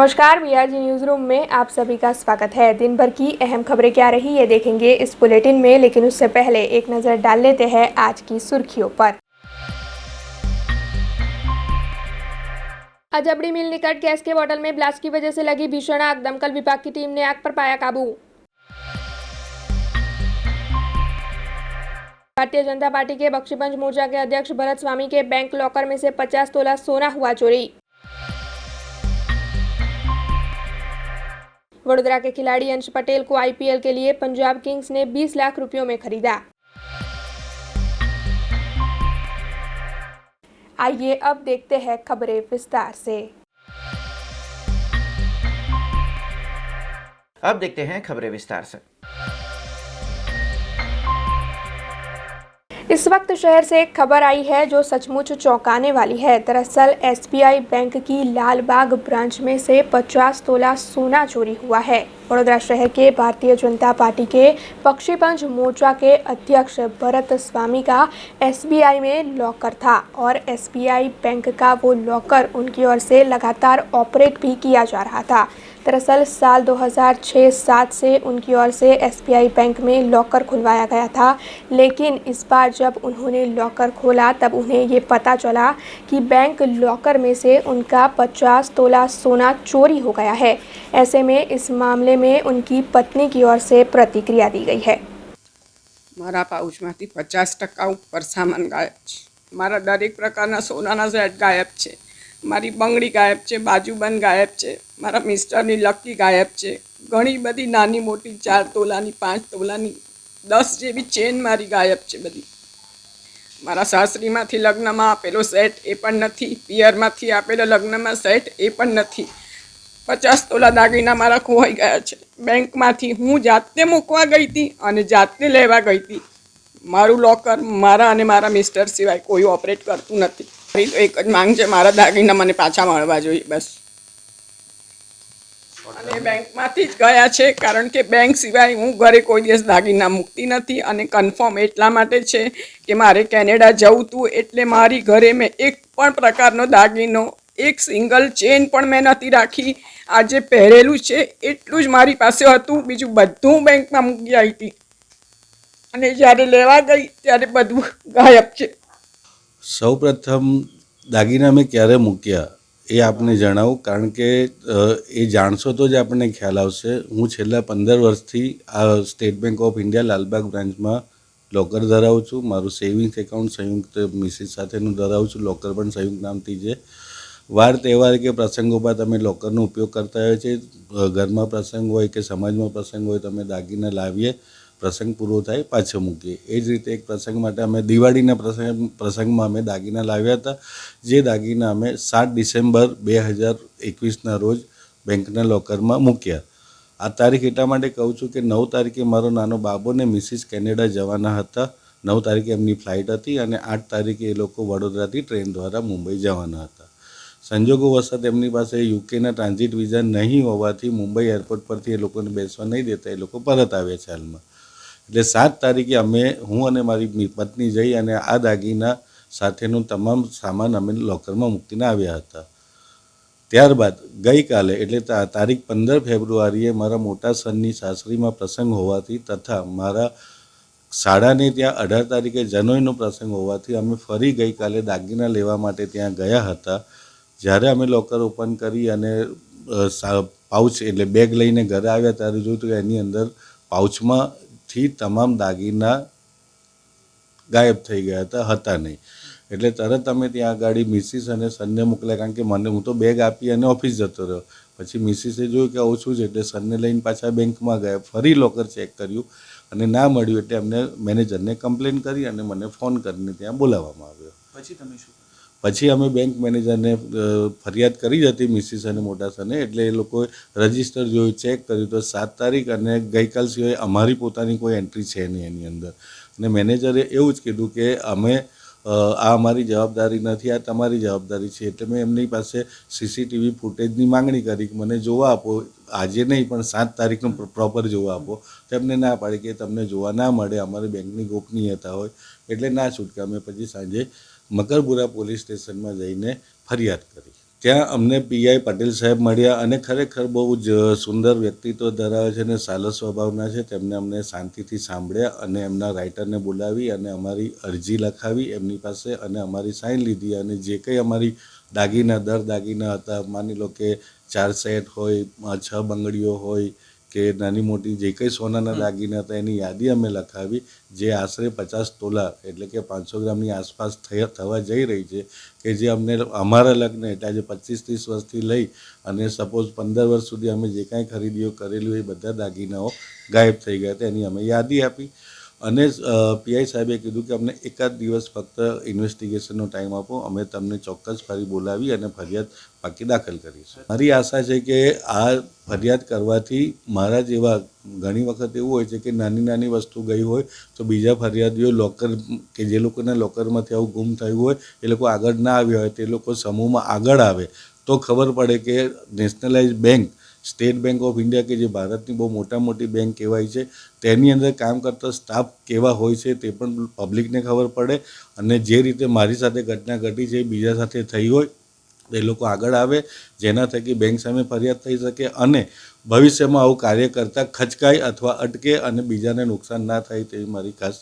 नमस्कार, BRG news room में आप सभी का स्वागत है। दिन भर की अहम खबरें क्या रही ये देखेंगे इस बुलेटिन में, लेकिन उससे पहले एक नजर डाल लेते हैं आज की सुर्खियों पर। अजबड़ी मिल निकट गैस के बोतल में ब्लास्ट की वजह से लगी भीषण आग, दमकल विभाग की टीम ने आग पर पाया काबू। भारतीय जनता पार्टी के बख्शीबंज मोर्चा के अध्यक्ष भरत स्वामी के बैंक लॉकर में से 50 तोला सोना हुआ चोरी। वडोदरा के खिलाड़ी अंश पटेल को आईपीएल के लिए पंजाब किंग्स ने 20 लाख रुपयों में खरीदा। आइए अब देखते हैं खबरें विस्तार से। अब देखते हैं खबरें विस्तार से। इस वक्त शहर से एक खबर आई है जो सचमुच चौंकाने वाली है। दरअसल एसबीआई बैंक की लालबाग ब्रांच में से 50 तोला सोना चोरी हुआ है। वडोदरा शहर के भारतीय जनता पार्टी के बख्शीबंज मोर्चा के अध्यक्ष भरत स्वामी का एसबीआई में लॉकर था और एसबीआई बैंक का वो लॉकर उनकी ओर से लगातार ऑपरेट भी किया जा रहा था। दरअसल साल 2006-07 से उनकी ओर से एसबीआई बैंक में लॉकर खुलवाया गया था, लेकिन इस बार जब उन्होंने लॉकर खोला तब उन्हें ये पता चला कि बैंक लॉकर में से उनका 50 तोला सोना चोरी हो गया है। ऐसे में इस मामले में उनकी पत्नी की ओर से प्रतिक्रिया दी गई है। मारा पाउचमांथी 50% ઉપર સામાન ગાયબ છે। મારા દરેક પ્રકારના સોનાના સેટ ગાયબ છે। મારી બંગડી ગાયબ છે, બાજુબંધ ગાયબ છે, મારા મિસ્ટરની લકી ગાયબ છે। ઘણી બધી નાની મોટી 4 તોલાની 5 તોલાની 10 જેવી ચેન મારી ગાયબ છે બધી। મારા સાસરીમાંથી લગ્નમાં આપેલો સેટ એ પણ નથી, પિયરમાંથી આપેલો લગ્નમાં સેટ એ પણ નથી। 50 તોલા દાગીના મારા ખોવાઈ ગયા છે। બેંકમાંથી હું જાતે મૂકવા ગઈ હતી અને જાતે લેવા ગઈ હતી। મારું લોકર મારા અને મારા મિસ્ટર સિવાય કોઈ ઓપરેટ કરતું નથી। મારી તો એક જ માંગ છે, મારા દાગીના મને પાછા મળવા જોઈએ બસ। અને બેંકમાંથી જ ગયા છે, કારણ કે બેંક સિવાય હું ઘરે કોઈ દિવસ દાગીના મૂકતી નથી। અને કન્ફર્મ એટલા માટે છે કે મારે કેનેડા જવું હતું, એટલે મારી ઘરે મેં એક પણ પ્રકારનો દાગીનો, એક સિંગલ ચેન પણ મેં નથી રાખી। આજે પહેરેલું છે એટલું જ મારી પાસે હતું, બીજું બધું બેંકમાં મૂકી આવી હતી અને જ્યારે લેવા ગઈ ત્યારે બધું ગાયબ છે। સૌપ્રથમ દાગીના મેં ક્યારે મૂક્યા એ આપને જણાવું, કારણ કે એ જાણશો તો જ આપણને ખ્યાલ આવશે। હું છેલ્લા 15 વર્ષથી આ State Bank of India Lalbaug બ્રાન્ચમાં લોકર ધરાવું છું। મારું સેવિંગ્સ એકાઉન્ટ સંયુક્ત મિસિસ સાથેનું ધરાવું છું। લોકર પણ સંયુક્ત નામથી છે। વાર તહેવાર કે પ્રસંગો બાદ અમે લોકરનો ઉપયોગ કરતા હોઈએ છીએ। ઘરમાં પ્રસંગ હોય કે સમાજમાં પ્રસંગ હોય તો અમે દાગીના લાવીએ, પ્રસંગ પૂરો થાય પાછો મૂકીએ। એ જ રીતે એક પ્રસંગ માટે અમે દિવાળીના પ્રસંગમાં અમે દાગીના લાવ્યા હતા, જે દાગીના અમે 7 ડિસેમ્બર 2021ના રોજ બેંકના લોકરમાં મૂક્યા। આ તારીખ એટલા માટે કહું છું કે 9 તારીખે મારો નાનો બાબો ને મિસિસ કેનેડા જવાના હતા। 9 તારીખે એમની ફ્લાઇટ હતી અને 8 તારીખે એ લોકો વડોદરાથી ટ્રેન દ્વારા મુંબઈ જવાના હતા। સંજોગો વસત એમની પાસે યુકેના ટ્રાન્ઝિટ વિઝા નહીં હોવાથી મુંબઈ એરપોર્ટ પરથી એ લોકોને બેસવા નહીં દેતા એ લોકો પરત આવ્યા છે હાલમાં। એટલે 7 તારીખે અમે, હું અને મારી પત્ની જઈ અને આ દાગીના સાથેનું તમામ સામાન અમે લોકરમાં મૂકીને આવ્યા હતા। ત્યારબાદ ગઈકાલે એટલે તારીખ 15 ફેબ્રુઆરીએ મારા મોટા સનની સાસરીમાં પ્રસંગ હોવાથી તથા મારા શાળાને ત્યાં 18 તારીખે જનોઈનો પ્રસંગ હોવાથી અમે ફરી ગઈકાલે દાગીના લેવા માટે ત્યાં ગયા હતા। જ્યારે અમે લોકર ઓપન કરી અને પાઉચ એટલે બેગ લઈને ઘરે આવ્યા ત્યારે જોયું કે એની અંદર પાઉચમાંથી તમામ દાગીના ગાયબ થઈ ગયા હતા નહીં। એટલે તરત અમે ત્યાં આગળ મિસિસ અને સનને મોકલ્યા, કારણ કે હું તો બેગ આપી અને ઓફિસ જતો રહ્યો। પછી મિસિસે જોયું કે આવું શું છે એટલે સનને લઈને પાછા બેંકમાં ગયા, ફરી લોકર ચેક કર્યું અને ના મળ્યું એટલે અમને મેનેજરને કમ્પ્લેન કરી અને મને ફોન કરીને ત્યાં બોલાવવામાં આવ્યો। પછી અમે બેંક મેનેજરને ફરિયાદ કરી હતી મિસિસ અને મોટા સને, એટલે એ લોકોએ રજિસ્ટર જોયું, ચેક કર્યું તો 7 તારીખ અને ગઈકાલ સિવાય અમારી પોતાની કોઈ એન્ટ્રી છે નહીં એની અંદર। અને મેનેજરે એવું જ કીધું કે અમે આ અમારી જવાબદારી નથી, આ તમારી જવાબદારી છે। એટલે મેં એમની પાસે સીસીટીવી ફૂટેજની માંગણી કરી કે મને જોવા આપો, આજે નહીં પણ 7 તારીખનું પ્રોપર જોવા આપો। તો એમને ના પાડી કે તમને જોવા ના મળે, અમારી બેંકની ગોપનીયતા હોય એટલે ના છૂટકે અમે પછી સાંજે મકરપુરા પોલીસ સ્ટેશનમાં જઈને ફરિયાદ કરી। ત્યાં અમને પીઆઈ પટેલ સાહેબ મળ્યા અને ખરેખર બહુ જ સુંદર વ્યક્તિત્વ ધરાવે છે અને સાલો સ્વભાવના છે. તેમને અમને શાંતિથી સાંભળ્યા અને એમના રાઇટરને બોલાવી અને અમારી અરજી લખાવી એમની પાસે અને અમારી સાઇન લીધી અને જે કંઈ અમારી દાગીના હતા, માની લો કે 4 સેટ હોય, 6 બંગડીઓ હોય કે નાની મોટી જે કંઈ સોનાના દાગીના હતા એની યાદી અમે લખાવી, જે આશરે 50 તોલા એટલે કે 500 ગ્રામની આસપાસ થવા જઈ રહી છે, કે જે અમને અમારા લગ્ન એટલે આજે 25-30 વર્ષથી લઈ અને સપોઝ 15 વર્ષ સુધી અમે જે કાંઈ ખરીદીઓ કરેલી હોય એ બધા દાગીનાઓ ગાયબ થઈ ગયા હતા. એની અમે યાદી આપી અને પીઆઈ સાહેબે કીધું કે અમને એકાદ દિવસ ફક્ત ઇન્વેસ્ટિગેશનનો ટાઈમ આપો, અમે તમને ચોક્કસ ફરી બોલાવી અને ફરિયાદ પાકી દાખલ કરીશું. મારી આશા છે કે આ ફરિયાદ કરવાથી મારા જેવા ઘણી વખત એવું હોય છે કે નાની નાની વસ્તુ ગઈ હોય તો બીજા ફરિયાદીઓ લોકર કે જે લોકોના લોકરમાંથી આવું ગુમ થયું હોય એ લોકો આગળ ના આવ્યા હોય તે લોકો સમૂહમાં આગળ આવે તો ખબર પડે કે nationalise bank, state Bank of India કે જે ભારતની બહુ મોટી બેંક કહેવાય છે, તેની અંદર કામ કરતા સ્ટાફ કેવા હોય છે તે પણ પબ્લિકને ખબર પડે અને જે રીતે મારી સાથે ઘટના ઘટી છે બીજા સાથે થઈ હોય એ લોકો આગળ આવે, જેના થકી બેંક સામે ફરિયાદ થઈ શકે અને ભવિષ્યમાં આવું કાર્ય કરતાં ખચકાય અથવા અટકે અને બીજાને નુકસાન ના થાય તેવી મારી ખાસ.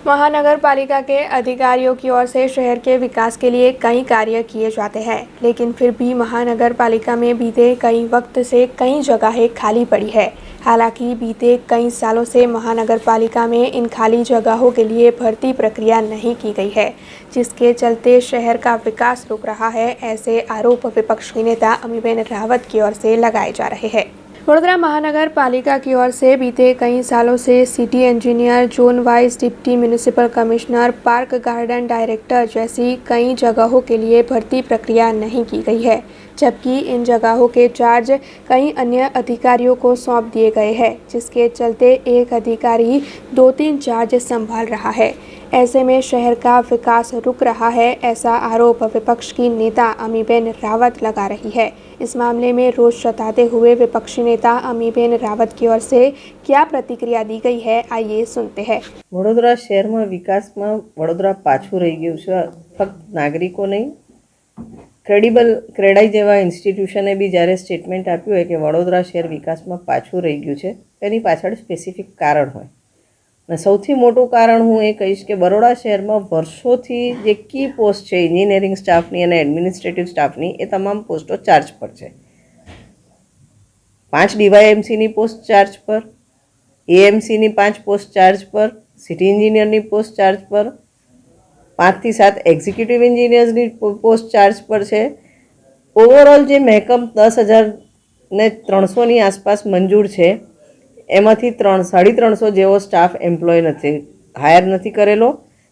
महानगर पालिका के अधिकारियों की ओर से शहर के विकास के लिए कई कार्य किए जाते हैं, लेकिन फिर भी महानगर पालिका में बीते कई वक्त से कई जगहें खाली पड़ी है। हालांकि बीते कई सालों से महानगर पालिका में इन खाली जगहों के लिए भर्ती प्रक्रिया नहीं की गई है, जिसके चलते शहर का विकास रुक रहा है। ऐसे आरोप विपक्ष की नेता अमीबेन रावत की ओर से लगाए जा रहे हैं। वडोदरा महानगर पालिका की ओर से बीते कई सालों से city engineer, zone wise deputy municipal commissioner, park garden director जैसी कई जगहों के लिए भर्ती प्रक्रिया नहीं की गई है, जबकि इन जगहों के चार्ज कई अन्य अधिकारियों को सौंप दिए गए हैं, जिसके चलते एक अधिकारी 2-3 चार्ज संभाल रहा है। ऐसे में शहर का विकास रुक रहा है, ऐसा आरोप विपक्ष की नेता अमीबेन रावत लगा रही है। इस मामले में रोष जताते हुए विपक्षी नेता अमीबेन रावत की ओर से क्या प्रतिक्रिया दी गई है, आइए सुनते हैं। વડોદરા શહેરમાં વિકાસમાં વડોદરા પાછું રહી ગયું છે. ફક્ત નાગરિકો નહીં, ક્રેડાઈ જેવા ઇન્સ્ટિટ્યુશને બી જ્યારે સ્ટેટમેન્ટ આપ્યું હોય કે વડોદરા શહેર વિકાસમાં પાછું રહી ગયું છે, તેની પાછળ સ્પેસિફિક કારણ હોય. અને સૌથી મોટું કારણ હું એ કહીશ કે બરોડા શહેરમાં વર્ષોથી જે કી પોસ્ટ છે એન્જિનિયરિંગ સ્ટાફની અને એડમિનિસ્ટ્રેટિવ સ્ટાફની, એ તમામ પોસ્ટો ચાર્જ પર છે. 5 ડીવાયએમસીની પોસ્ટ ચાર્જ પર, એએમસીની 5 પોસ્ટ ચાર્જ પર, સિટી એન્જિનિયરની પોસ્ટ ચાર્જ પર, 5 થી 7 એક્ઝિક્યુટિવ એન્જિનિયર્સની પોસ્ટ ચાર્જ પર છે. ઓવરઓલ જે મહેકમ 10,300ની આસપાસ મંજૂર છે, એમાંથી 350 જેવો સ્ટાફ એમ્પ્લોય નથી, હાયર નથી કરેલો.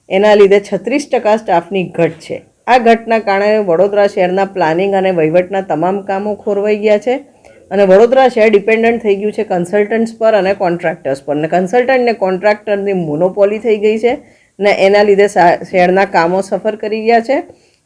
એના લીધે 36% સ્ટાફની ઘટ છે. આ ઘટના કારણે વડોદરા શહેરના પ્લાનિંગ અને વહીવટના તમામ કામો ખોરવાઈ ગયા છે અને વડોદરા શહેર ડિપેન્ડન્ટ થઈ ગયું છે કન્સલ્ટન્ટ્સ પર અને કોન્ટ્રાક્ટર્સ પર. અને કન્સલ્ટન્ટ ને કોન્ટ્રાક્ટરની મોનોપોલી થઈ ગઈ છે ને એના લીધે શહેરના કામો સફર કરી ગયા છે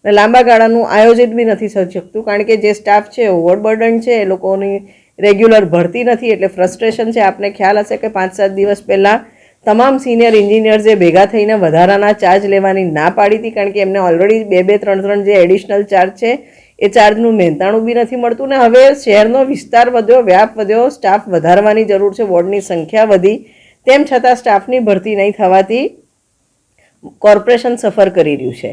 અને લાંબા ગાળાનું આયોજિત બી નથી થઈ શકતું, કારણ કે જે સ્ટાફ છે ઓવરબર્ડન છે, એ લોકોની રેગ્યુલર ભરતી નથી, એટલે ફ્રસ્ટ્રેશન છે. આપને ખ્યાલ હશે કે 5-7 દિવસ પહેલાં તમામ સિનિયર એન્જિનિયર્સે ભેગા થઈને વધારાના ચાર્જ લેવાની ના પાડી હતી, કારણ કે એમને ઓલરેડી 2-3 જે એડિશનલ ચાર્જ છે એ ચાર્જનું મહેનતાણું બી નથી મળતું. ને હવે શહેરનો વિસ્તાર વધ્યો, વ્યાપ વધ્યો, સ્ટાફ વધારવાની જરૂર છે, વોર્ડની સંખ્યા વધી, તેમ છતાં સ્ટાફની ભરતી નહીં થવાથી કોર્પોરેશન સફર કરી રહ્યું છે.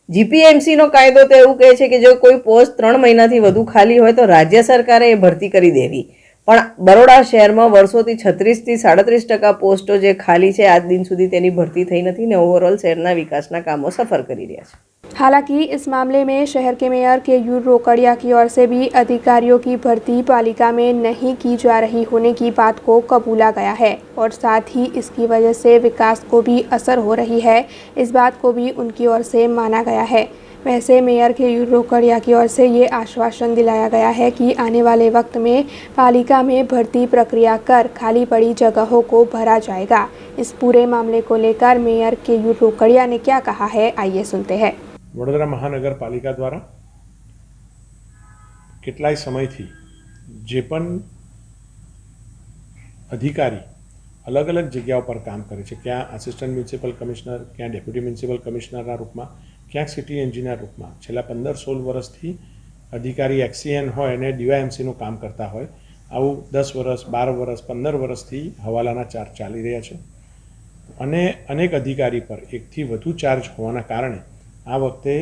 જીપીએમસીનો કાયદો તો એવું કહે છે કે જો કોઈ પોસ્ટ 3 મહિનાથી વધુ ખાલી હોય તો રાજ્ય સરકારે એ ભરતી કરી દેવી, પણ બરોડા શહેરમાં વર્ષોથી 36 થી 37% પોસ્ટો જે ખાલી છે આજ दिन સુધી તેની ભરતી થઈ નથી ને ઓવરऑल શહેરના વિકાસના કામો સફર કરી રહ્યા છે. हालांकि इस मामले में शहर के मेयर केयूर रोकड़िया की ओर से भी अधिकारियों की भर्ती पालिका में नहीं की जा रही होने की बात को कबूला गया है और साथ ही इसकी वजह से विकास को भी असर हो रही है, इस बात को भी उनकी ओर से माना गया है। वैसे मेयर केयूर रोकड़िया की ओर से ये आश्वासन दिलाया गया है कि आने वाले वक्त में पालिका में भर्ती प्रक्रिया कर खाली पड़ी जगहों को भरा जाएगा। इस पूरे मामले को लेकर मेयर केयूर रोकड़िया ने क्या कहा है, आइए सुनते हैं। વડોદરા મહાનગરપાલિકા દ્વારા કેટલાય સમયથી જે પણ અધિકારી અલગ અલગ જગ્યાઓ પર કામ કરે છે, ક્યાં આસિસ્ટન્ટ મ્યુનિસિપલ કમિશનર, ક્યાં ડેપ્યુટી મ્યુનિસિપલ કમિશનરના રૂપમાં, ક્યાંક સિટી એન્જિનિયર રૂપમાં છેલ્લા 15-16 વર્ષથી અધિકારી એક્સીએન હોય અને ડીવાયએમસીનું કામ કરતા હોય, આવું 10 વર્ષ, 12 વર્ષ, 15 વર્ષથી હવાલાના ચાર્જ ચાલી રહ્યા છે અને અનેક અધિકારી પર એકથી વધુ ચાર્જ હોવાના કારણે આ વખતે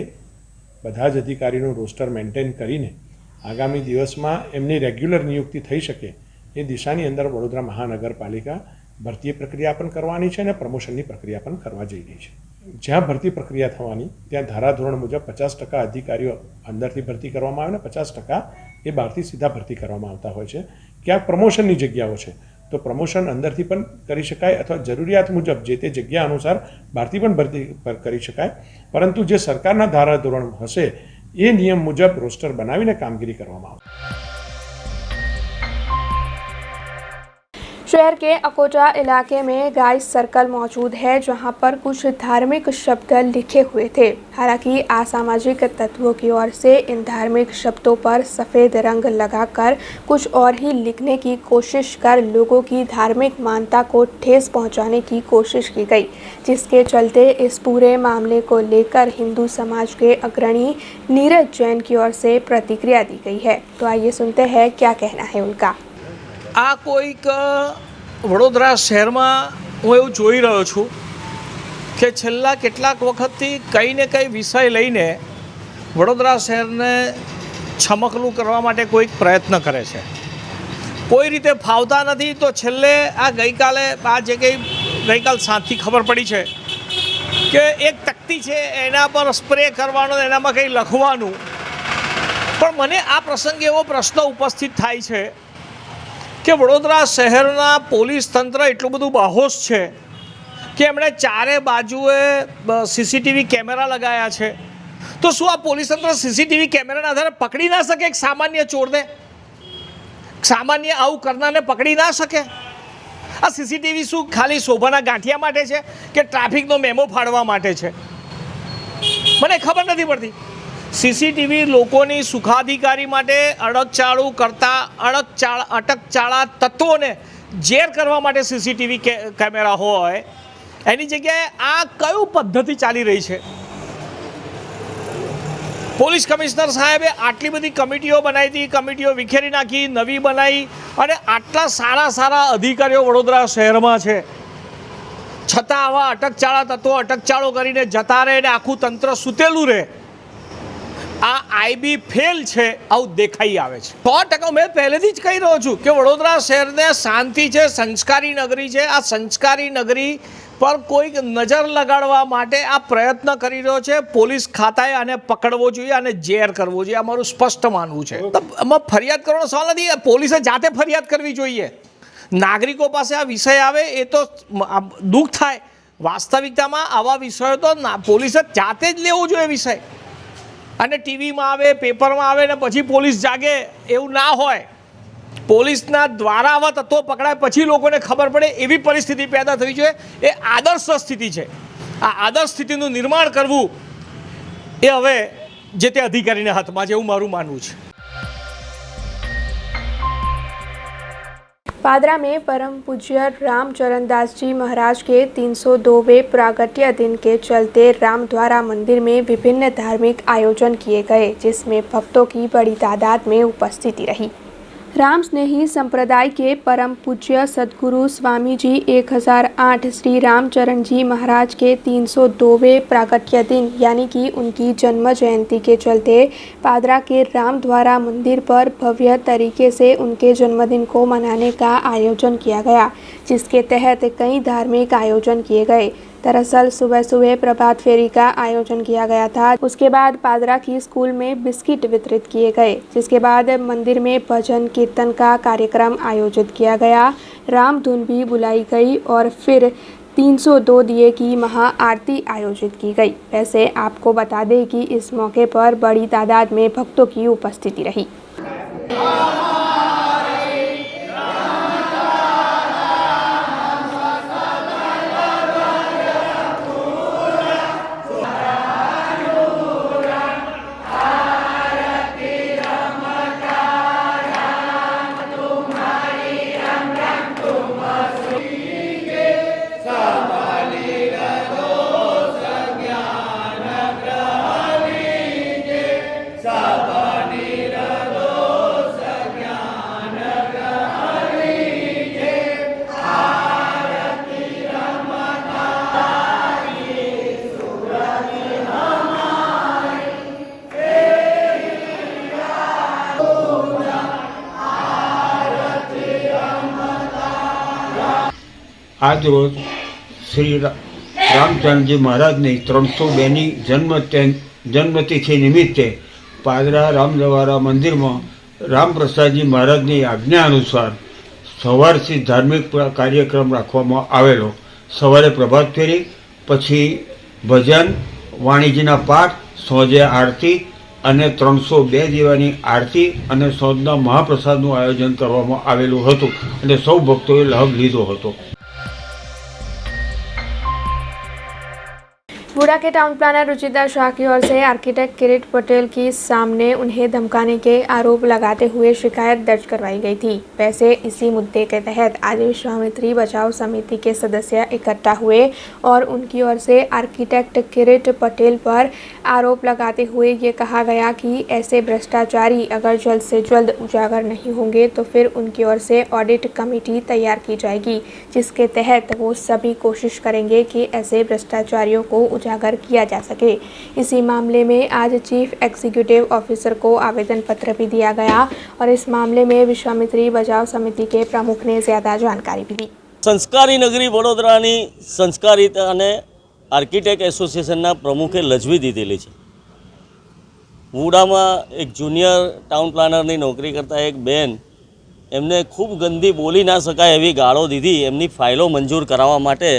બધા જ અધિકારીનું રોસ્ટર મેન્ટેન કરીને આગામી દિવસમાં એમની રેગ્યુલર નિયુક્તિ થઈ શકે એ દિશાની અંદર વડોદરા મહાનગરપાલિકા ભરતી પ્રક્રિયા પણ કરવાની છે અને પ્રમોશનની પ્રક્રિયા પણ કરવા જઈ રહી છે. જ્યાં ભરતી પ્રક્રિયા થવાની ત્યાં ધારાધોરણ મુજબ 50% અધિકારીઓ અંદરથી ભરતી કરવામાં આવે ને 50% એ બહારથી સીધા ભરતી કરવામાં આવતા હોય છે. ક્યાંક પ્રમોશનની જગ્યાઓ છે તો પ્રમોશન અંદરથી પણ કરી શકાય અથવા જરૂરિયાત મુજબ જે તે જગ્યા અનુસાર બહારથી પણ ભરતી કરી શકાય, પરંતુ જે સરકારના ધારાધોરણ હશે ये नियम मुजब रोस्टर बनावीने कामगिरी करवामां आवशे। शहर के अकोटा इलाके में गाइस सर्कल मौजूद है, जहां पर कुछ धार्मिक शब्द लिखे हुए थे। हालांकि असामाजिक तत्वों की ओर से इन धार्मिक शब्दों पर सफ़ेद रंग लगाकर कुछ और ही लिखने की कोशिश कर लोगों की धार्मिक मान्यता को ठेस पहुंचाने की कोशिश की गई, जिसके चलते इस पूरे मामले को लेकर हिंदू समाज के अग्रणी नीरज जैन की ओर से प्रतिक्रिया दी गई है। तो आइए सुनते हैं क्या कहना है उनका। આ કોઈક વડોદરા શહેરમાં હું એવું જોઈ રહ્યો છું કે છેલ્લા કેટલાક વખતથી કંઈ ને કંઈ વિષય લઈને વડોદરા શહેરને છમકલું કરવા માટે કોઈક પ્રયત્ન કરે છે. કોઈ રીતે ફાવતા નથી તો છેલ્લે આ ગઈકાલે આ જે કંઈ ગઈકાલ સાંજથી ખબર પડી છે કે એક તકતી છે એના પર સ્પ્રે કરવાનો, એનામાં કંઈ લખવાનું. પણ મને આ પ્રસંગે એવો પ્રશ્ન ઉપસ્થિત થાય છે કે વડોદરા શહેરના પોલીસ તંત્ર એટલું બધું બાહોશ છે કે એમણે ચારે બાજુએ સીસીટીવી કેમેરા લગાવ્યા છે. તો શું આ પોલીસ તંત્ર સીસીટીવી કેમેરાના આધારે પકડી ના શકે એક સામાન્ય ચોરને, સામાન્ય આવું કરનારને પકડી ના શકે? આ સીસીટીવી શું ખાલી શોભાના ગાંઠિયા માટે છે કે ટ્રાફિકનો મેમો ફાડવા માટે છે? મને ખબર નથી પડતી. સીસીટીવી લોકોની સુખાધિકારી માટે અટકચાળું કરતા અટકચાળા તત્વોને ઝેર કરવા માટે સીસીટીવી કેમેરા હોય, એની જગ્યાએ આ કયું પદ્ધતિ ચાલી રહી છે? પોલીસ કમિશનર સાહેબે આટલી બધી કમિટીઓ બનાવી હતી, કમિટીઓ વિખેરી નાખી, નવી બનાવી, અને આટલા સારા અધિકારીઓ વડોદરા શહેરમાં છે, છતાં આવા અટકચાળા તત્વો અટકચાળો કરીને જતા રહે ને આખું તંત્ર સૂતેલું રહે. આ આઈબી ફેલ છે, આવું દેખાઈ આવે છે. 100% મેં પહેલેથી જ કહી રહ્યો છું કે વડોદરા શહેરને શાંતિ છે, સંસ્કારી નગરી છે. આ સંસ્કારી નગરી પર કોઈક નજર લગાડવા માટે આ પ્રયત્ન કરી રહ્યો છે. પોલીસ ખાતાએ આને પકડવો જોઈએ અને જેર કરવો જોઈએ, અમારું સ્પષ્ટ માનવું છે. આમાં ફરિયાદ કરવાનો સવાલ નથી, પોલીસે જાતે ફરિયાદ કરવી જોઈએ. નાગરિકો પાસે આ વિષય આવે એ તો દુઃખ થાય. વાસ્તવિકતામાં આવા વિષયો તો પોલીસે જાતે જ લેવો જોઈએ વિષય. અને ટીવીમાં આવે, પેપરમાં આવે ને પછી પોલીસ જાગે એવું ના હોય. પોલીસના દ્વારા આવા તત્વો પકડાય પછી લોકોને ખબર પડે એવી પરિસ્થિતિ પેદા થવી જોઈએ. એ આદર્શ સ્થિતિ છે. આ આદર્શ સ્થિતિનું નિર્માણ કરવું એ હવે જે તે અધિકારીના હાથમાં છે એવું મારું માનવું છે. पादरा में परम पूज्य रामचरण दास जी महाराज के 302वें प्रागट्य दिन के चलते रामद्वारा मंदिर में विभिन्न धार्मिक आयोजन किए गए, जिसमें भक्तों की बड़ी तादाद में उपस्थिति रही। राम स्नेही संप्रदाय के परम पूज्य सदगुरु स्वामी जी 1008 श्री रामचरण जी महाराज के 302वें प्रागट्य दिन यानी कि उनकी जन्म जयंती के चलते पादरा के रामद्वारा मंदिर पर भव्य तरीके से उनके जन्मदिन को मनाने का आयोजन किया गया, जिसके तहत कई धार्मिक आयोजन किए गए। दरअसल सुबह प्रभात फेरी का आयोजन किया गया था। उसके बाद पादरा की स्कूल में बिस्किट वितरित किए गए, जिसके बाद मंदिर में भजन कीर्तन का कार्यक्रम आयोजित किया गया। राम धुन भी बुलाई गई और फिर 302 दिए की महा आरती आयोजित की गई। वैसे आपको बता दें कि इस मौके पर बड़ी तादाद में भक्तों की उपस्थिति रही। આજ રોજ શ્રી રામચંદ્રજી મહારાજની 302ની જન્મતિથિ નિમિત્તે પાદરા રામદવારા મંદિરમાં રામપ્રસાદજી મહારાજની આજ્ઞા અનુસાર સવારથી ધાર્મિક કાર્યક્રમ રાખવામાં આવેલો. સવારે પ્રભાત ફેરી, પછી ભજન, વાણીજીના પાઠ, સાંજે આરતી અને 302 દીવાની આરતી અને સાંજના મહાપ્રસાદનું આયોજન કરવામાં આવેલું હતું અને સૌ ભક્તોએ લાભ લીધો હતો. बूढ़ा के टाउन प्लानर रुचिता शाह की ओर से आर्किटेक्ट किरीट पटेल की सामने उन्हें धमकाने के आरोप लगाते हुए शिकायत दर्ज करवाई गई थी. वैसे इसी मुद्दे के तहत आज विश्वामित्री बचाओ समिति के सदस्य इकट्ठा हुए और उनकी ओर से आर्किटेक्ट किरीट पटेल पर आरोप लगाते हुए ये कहा गया कि ऐसे भ्रष्टाचारी अगर जल्द से जल्द उजागर नहीं होंगे तो फिर उनकी ओर से ऑडिट कमेटी तैयार की जाएगी, जिसके तहत वो सभी कोशिश करेंगे कि ऐसे भ्रष्टाचारियों को उजागर किया जा सके. इसी मामले में आज चीफ एग्जीक्यूटिव ऑफिसर को आवेदन पत्र भी दिया गया और इस मामले में विश्वामित्री बचाओ समिति के प्रमुख ने ज़्यादा जानकारी भी दी. સંસ્કારી નગરી વડોદરાની સંસ્કારિતાને આર્કિટેક્ટ એસોસિએશનના પ્રમુખે લજવી દીધેલી છે. વુડામાં એક જુનિયર ટાઉન પ્લાનરની નોકરી કરતા એક બેન એમને ખૂબ ગંદી બોલી ના શકાય એવી ગાળો દીધી. એમની ફાઇલો મંજૂર કરાવવા માટે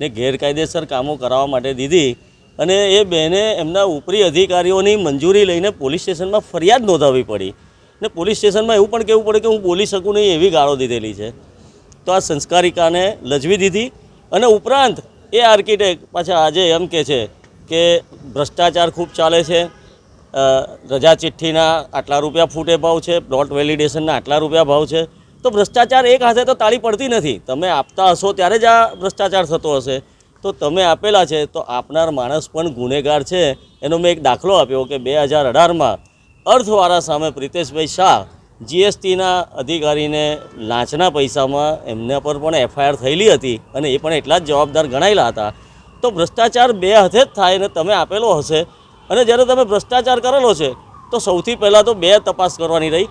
ને ગેરકાયદેસર કામો કરાવવા માટે દીધી અને એ બેને એમના ઉપરી અધિકારીઓની મંજૂરી લઈને પોલીસ સ્ટેશનમાં ફરિયાદ નોંધાવવી પડી ને પોલીસ સ્ટેશનમાં એવું પણ કહેવું પડે કે હું બોલી શકું નહીં એવી ગાળો દીધેલી છે. તો આ સંસ્કારિકાને લજવી દીધી અને ઉપરાંત એ આર્કિટેક્ટ પાછા આજે એમ કહે છે કે ભ્રષ્ટાચાર ખૂબ ચાલે છે, રજા ચિઠ્ઠીના આટલા રૂપિયા ફૂટે ભાવ છે, પ્લોટ વેલિડેશનના આટલા રૂપિયા ભાવ છે. તો ભ્રષ્ટાચાર એક હાથે તો તાળી પડતી નથી. તમે આપતા હશો ત્યારે જ આ ભ્રષ્ટાચાર થતો હશે. તો તમે આપેલા છે તો આપનાર માણસ પણ ગુનેગાર છે. એનો મેં એક દાખલો આપ્યો કે 2018માં અર્થવાળા સામે પ્રિતેશભાઈ શાહ જીએસટીના અધિકારીને લાંચના પૈસામાં એમના પર પણ એફઆઈઆર થયેલી હતી અને એ પણ એટલા જ જવાબદાર ગણાયેલા હતા. તો ભ્રષ્ટાચાર બે હાથે જ થાય ને તમે આપેલો હશે અને જ્યારે તમે ભ્રષ્ટાચાર કરેલો છે તો સૌથી પહેલાં તો બે તપાસ કરવાની રહી.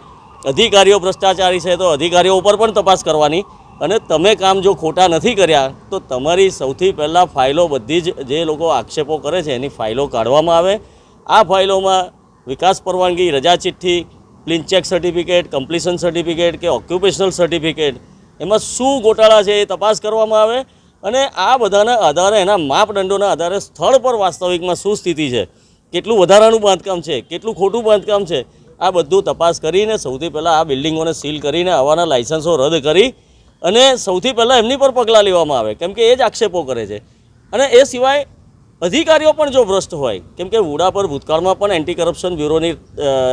અધિકારીઓ ભ્રષ્ટાચારી છે તો અધિકારીઓ ઉપર પણ તપાસ કરવાની અને તમે કામ જો ખોટા નથી કર્યા તો તમારી સૌથી પહેલાં ફાઇલો બધી જ જે લોકો આક્ષેપો કરે છે એની ફાઇલો કાઢવામાં આવે. આ ફાઇલોમાં વિકાસ પરવાનગી, રજા ચિઠ્ઠી, clean check certificate, completion certificate કે ઓક્યુપેશનલ સર્ટિફિકેટ એમાં શું ગોટાળા છે એ તપાસ કરવામાં આવે અને આ બધાના આધારે એના માપદંડોના આધારે સ્થળ પર વાસ્તવિકમાં શું સ્થિતિ છે, કેટલું વધારાનું બાંધકામ છે, કેટલું ખોટું બાંધકામ છે, આ બધું તપાસ કરીને સૌથી પહેલાં આ બિલ્ડિંગોને સીલ કરીને આવાના લાઇસન્સો રદ કરી અને સૌથી પહેલાં એમની પર પગલાં લેવામાં આવે કેમ કે એ જ આક્ષેપો કરે છે. અને એ સિવાય અધિકારીઓ પણ જો ભ્રષ્ટ હોય, કેમ કે વુડા પર ભૂતકાળમાં પણ એન્ટી કરપ્શન બ્યુરોની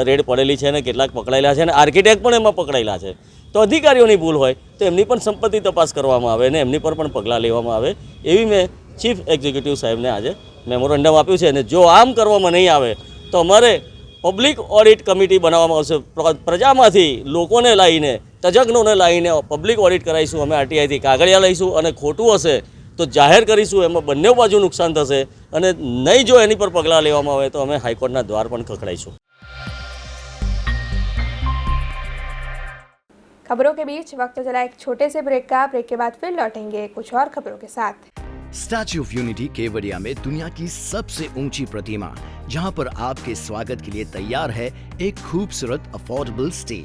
રેડ પડેલી છે અને કેટલાક પકડાયેલા છે અને આર્કિટેક્ટ પણ એમાં પકડાયેલા છે. તો અધિકારીઓની ભૂલ હોય તો એમની પણ સંપત્તિ તપાસ કરવામાં આવે અને એમની પર પણ પગલાં લેવામાં આવે એવી મેં ચીફ એક્ઝિક્યુટિવ સાહેબને આજે મેમોરેન્ડમ આપ્યું છે. અને જો આમ કરવામાં નહીં આવે તો અમારે પબ્લિક ઓડિટ કમિટી બનાવવામાં આવશે. પ્રજામાંથી લોકોને લાવીને, તજજ્ઞોને લાવીને પબ્લિક ઓડિટ કરાવીશું. અમે આરટીઆઈથી કાગળિયા લઈશું અને ખોટું હશે તો જાહેર કરીશું. એમાં બંને બાજુ નુકસાન થશે અને નહીં જો એની પર પગલાં લેવામાં આવે તો અમે હાઈકોર્ટના દ્વાર પણ ખખડાઈશું. खबरों के बीच वक्त चला एक छोटे से ब्रेक का. ब्रेक के बाद फिर लौटेंगे कुछ और खबरों के साथ. स्टैच्यू ऑफ यूनिटी केवड़िया में दुनिया की सबसे ऊंची प्रतिमा, जहां पर आपके स्वागत के लिए तैयार है एक खूबसूरत अफोर्डेबल स्टे.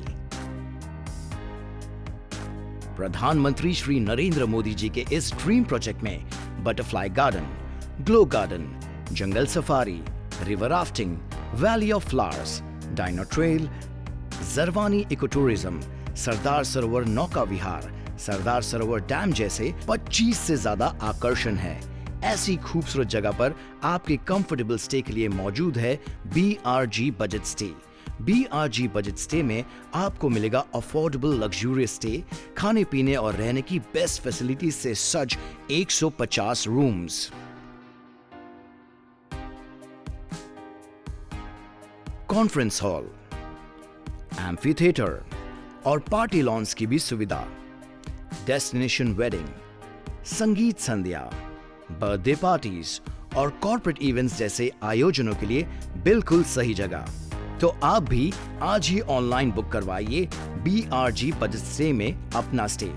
प्रधानमंत्री श्री नरेंद्र मोदी जी के इस ड्रीम प्रोजेक्ट में बटरफ्लाई गार्डन, ग्लो गार्डन, जंगल safari, river rafting, valley of flowers, dino trail, Jarwani eco tourism, Sardar Sarovar नौका विहार, सरदार सरोवर डैम जैसे 25 से ज्यादा आकर्षण है. ऐसी खूबसूरत जगह पर आपके कंफर्टेबल स्टे के लिए मौजूद है BRG budget stay. BRG budget stay में आपको मिलेगा अफोर्डेबल लग्जूरियस स्टे, खाने पीने और रहने की बेस्ट फैसिलिटीज से सज्ज 150 rooms. Conference hall, amphi theatre और पार्टी लॉन्स की भी सुविधा. डेस्टिनेशन वेडिंग, संगीत संध्या, बर्थडे पार्टीज और कॉर्पोरेट इवेंट्स जैसे आयोजनों के लिए बिल्कुल सही जगह. तो आप भी आज ही ऑनलाइन बुक करवाइए BRG बजट स्टे में अपना स्टे.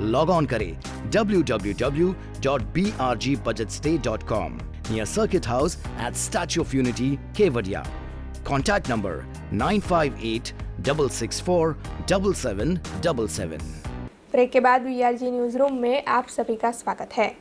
लॉग ऑन करें www.brgbudgetstate.com near Circuit House at Statue of Unity, Kevadia. Contact number 958-664-7777. Break के बाद VRG न्यूज रूम में आप सभी का स्वागत है।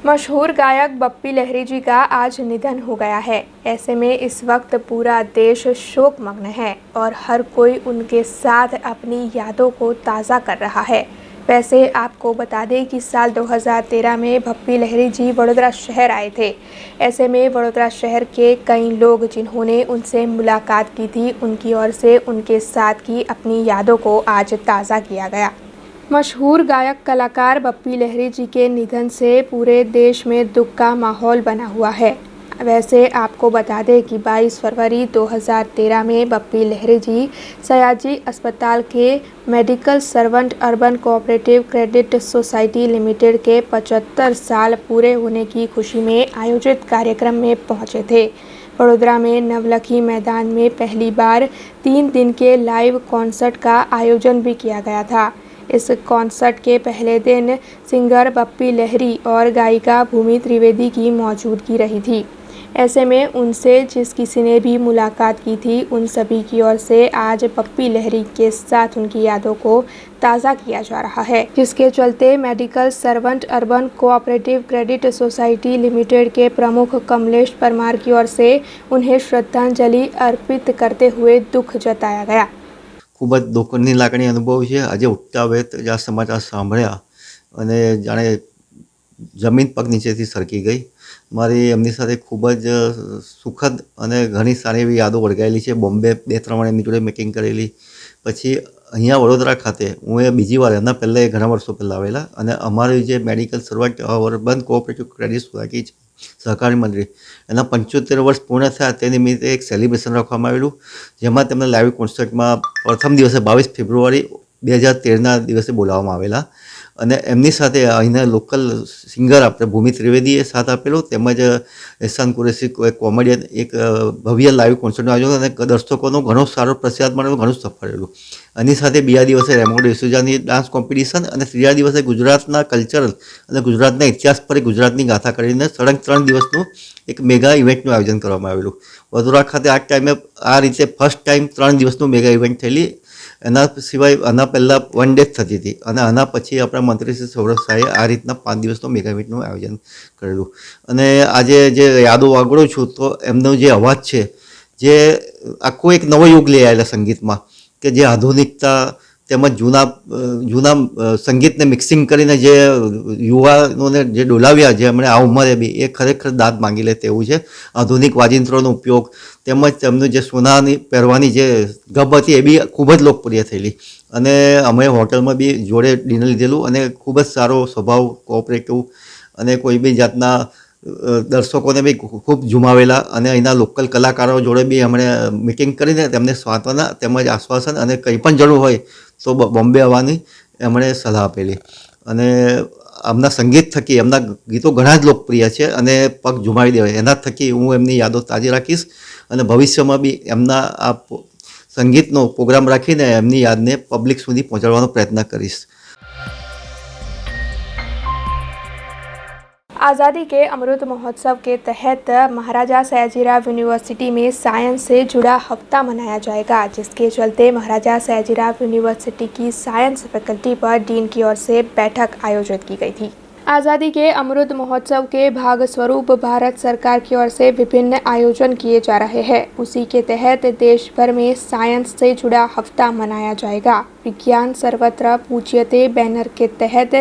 मशहूर गायक बप्पी लहरी जी का आज निधन हो गया है। ऐसे में इस वक्त पूरा देश शोकमग्न है और हर कोई उनके साथ अपनी यादों को ताज़ा कर रहा है। वैसे आपको बता दें कि साल 2013 में बप्पी लहरी जी वडोदरा शहर आए थे। ऐसे में वडोदरा शहर के कई लोग जिन्होंने उनसे मुलाकात की थी, उनकी ओर से उनके साथ की अपनी यादों को आज ताज़ा किया गया। मशहूर गायक कलाकार बप्पी लहरी जी के निधन से पूरे देश में दुख का माहौल बना हुआ है। वैसे आपको बता दें कि 22 फरवरी 2013 में बप्पी लहरी जी सयाजी अस्पताल के medical servant urban cooperative credit society limited के 75 साल पूरे होने की खुशी में आयोजित कार्यक्रम में पहुंचे थे। वडोदरा में नवलखी मैदान में पहली बार 3 दिन के लाइव कॉन्सर्ट का आयोजन भी किया गया था। इस कॉन्सर्ट के पहले दिन सिंगर बप्पी लहरी और गायिका भूमि त्रिवेदी की मौजूदगी रही थी। ऐसे में उनसे जिस किसी ने भी मुलाकात की थी, उन सभी की ओर से आज बप्पी लहरी के साथ उनकी यादों को ताज़ा किया जा रहा है, जिसके चलते medical servant urban cooperative credit society limited के प्रमुख कमलेश परमार की ओर से उन्हें श्रद्धांजलि अर्पित करते हुए दुख जताया गया। खूब ज दुःखनी लागणी अनुभवी है। आज उठता वेत आ समाचार सांभळ्या अने जाणे जमीन पग नीचेथी सरकी गई। मारी एमनी साथे खूब ज सुखद अने घणी सारी एवी यादो वळगायेली छे। बॉम्बे 2-3 વાર એમની જોડે મીટિંગ કરેલી, પછી અહીંયા વડોદરા ખાતે હું એ બીજી વાર એના પહેલાં ઘણા વર્ષો પહેલાં આવેલા અને અમારી જે medical servant urban cooperative credit society છે સહકારી મંડળી, એના 75 વર્ષ પૂર્ણ થયા તે નિમિત્તે એક સેલિબ્રેશન રાખવામાં આવેલું, જેમાં તેમને લાઈવ કોન્સર્ટમાં પ્રથમ દિવસે 22 ફેબ્રુઆરી 2013ના દિવસે બોલાવવામાં આવેલા અને એમની સાથે અહીંના લોકલ સિંગર આપણે ભૂમિ ત્રિવેદીએ સાથ આપેલો, તેમજ એહસાન કુરેશી કોમેડિયન એક ભવ્ય લાઈવ કોન્સર્ટનું આયોજન અને દર્શકોનો ઘણો સારો પ્રતિસાદ મળેલો, ઘણું સફળ રહેલું। એની સાથે બીજા દિવસે રેમો ડિસૂઝાની ડાન્સ કોમ્પિટિશન અને ત્રીજા દિવસે ગુજરાતના કલ્ચરલ અને ગુજરાતના ઇતિહાસ પર ગુજરાતની ગાથા કરીને સળંગ 3 દિવસનું એક મેગા ઇવેન્ટનું આયોજન કરવામાં આવેલું। વડોદરા ખાતે આ ટાઈમે આ રીતે ફર્સ્ટ ટાઈમ 3 દિવસનું મેગા ઇવેન્ટ થયેલી। એના સિવાય આના પહેલાં 1 ડે થતી હતી અને આના પછી આપણા મંત્રી શ્રી સૌરભ શાહે આ રીતના 5 દિવસનું મેગા ઇવેન્ટનું આયોજન કરેલું। અને આજે જે યાદો વાગડું છું તો એમનો જે અવાજ છે, જે આખો એક નવો યુગ લઈ આવેલા સંગીતમાં, કે જે આધુનિકતા તેમજ જૂના સંગીતને મિક્સિંગ કરીને જે યુવાનોને જે ડોલાવ્યા, જે એમણે આ ઉંમરે બી એ ખરેખર દાદ માંગી લે તેવું છે। આધુનિક વાજિંત્રોનો ઉપયોગ તેમજ તેમનું જે સોનાની પહેરવાની જે ગબ હતી એ બી ખૂબ જ લોકપ્રિય થયેલી અને અમે હોટલમાં બી જોડે ડિનર લીધેલું અને ખૂબ જ સારો સ્વભાવ, કોઓપરેટિવ અને કોઈ બી જાતના દર્શકોને બી ખૂબ ઝુમાવેલા અને અહીંના લોકલ કલાકારો જોડે બી એમણે મિટિંગ કરીને તેમને સાંત્વના તેમજ આશ્વાસન અને કંઈ પણ જરૂર હોય તો બોમ્બે આવવાની એમણે સલાહ આપેલી અને આમના સંગીત થકી એમના ગીતો ઘણા જ લોકપ્રિય છે અને પગ ઝુમાવી દેવાય, એના થકી હું એમની યાદો તાજી રાખીશ અને ભવિષ્યમાં બી એમના આ સંગીતનો પ્રોગ્રામ રાખીને એમની યાદને પબ્લિક સુધી પહોંચાડવાનો પ્રયત્ન કરીશ। आज़ादी के अमृत महोत्सव के तहत महाराजा सयाजीराव यूनिवर्सिटी में साइंस से जुड़ा हफ्ता मनाया जाएगा, जिसके चलते महाराजा सयाजीराव यूनिवर्सिटी की साइंस फैकल्टी पर डीन की ओर से बैठक आयोजित की गई थी। आज़ादी के अमृत महोत्सव के भाग स्वरूप भारत सरकार की ओर से विभिन्न आयोजन किए जा रहे हैं। उसी के तहत देश भर में साइंस से जुड़ा हफ्ता मनाया जाएगा। विज्ञान सर्वत्र पूज्यते बैनर के तहत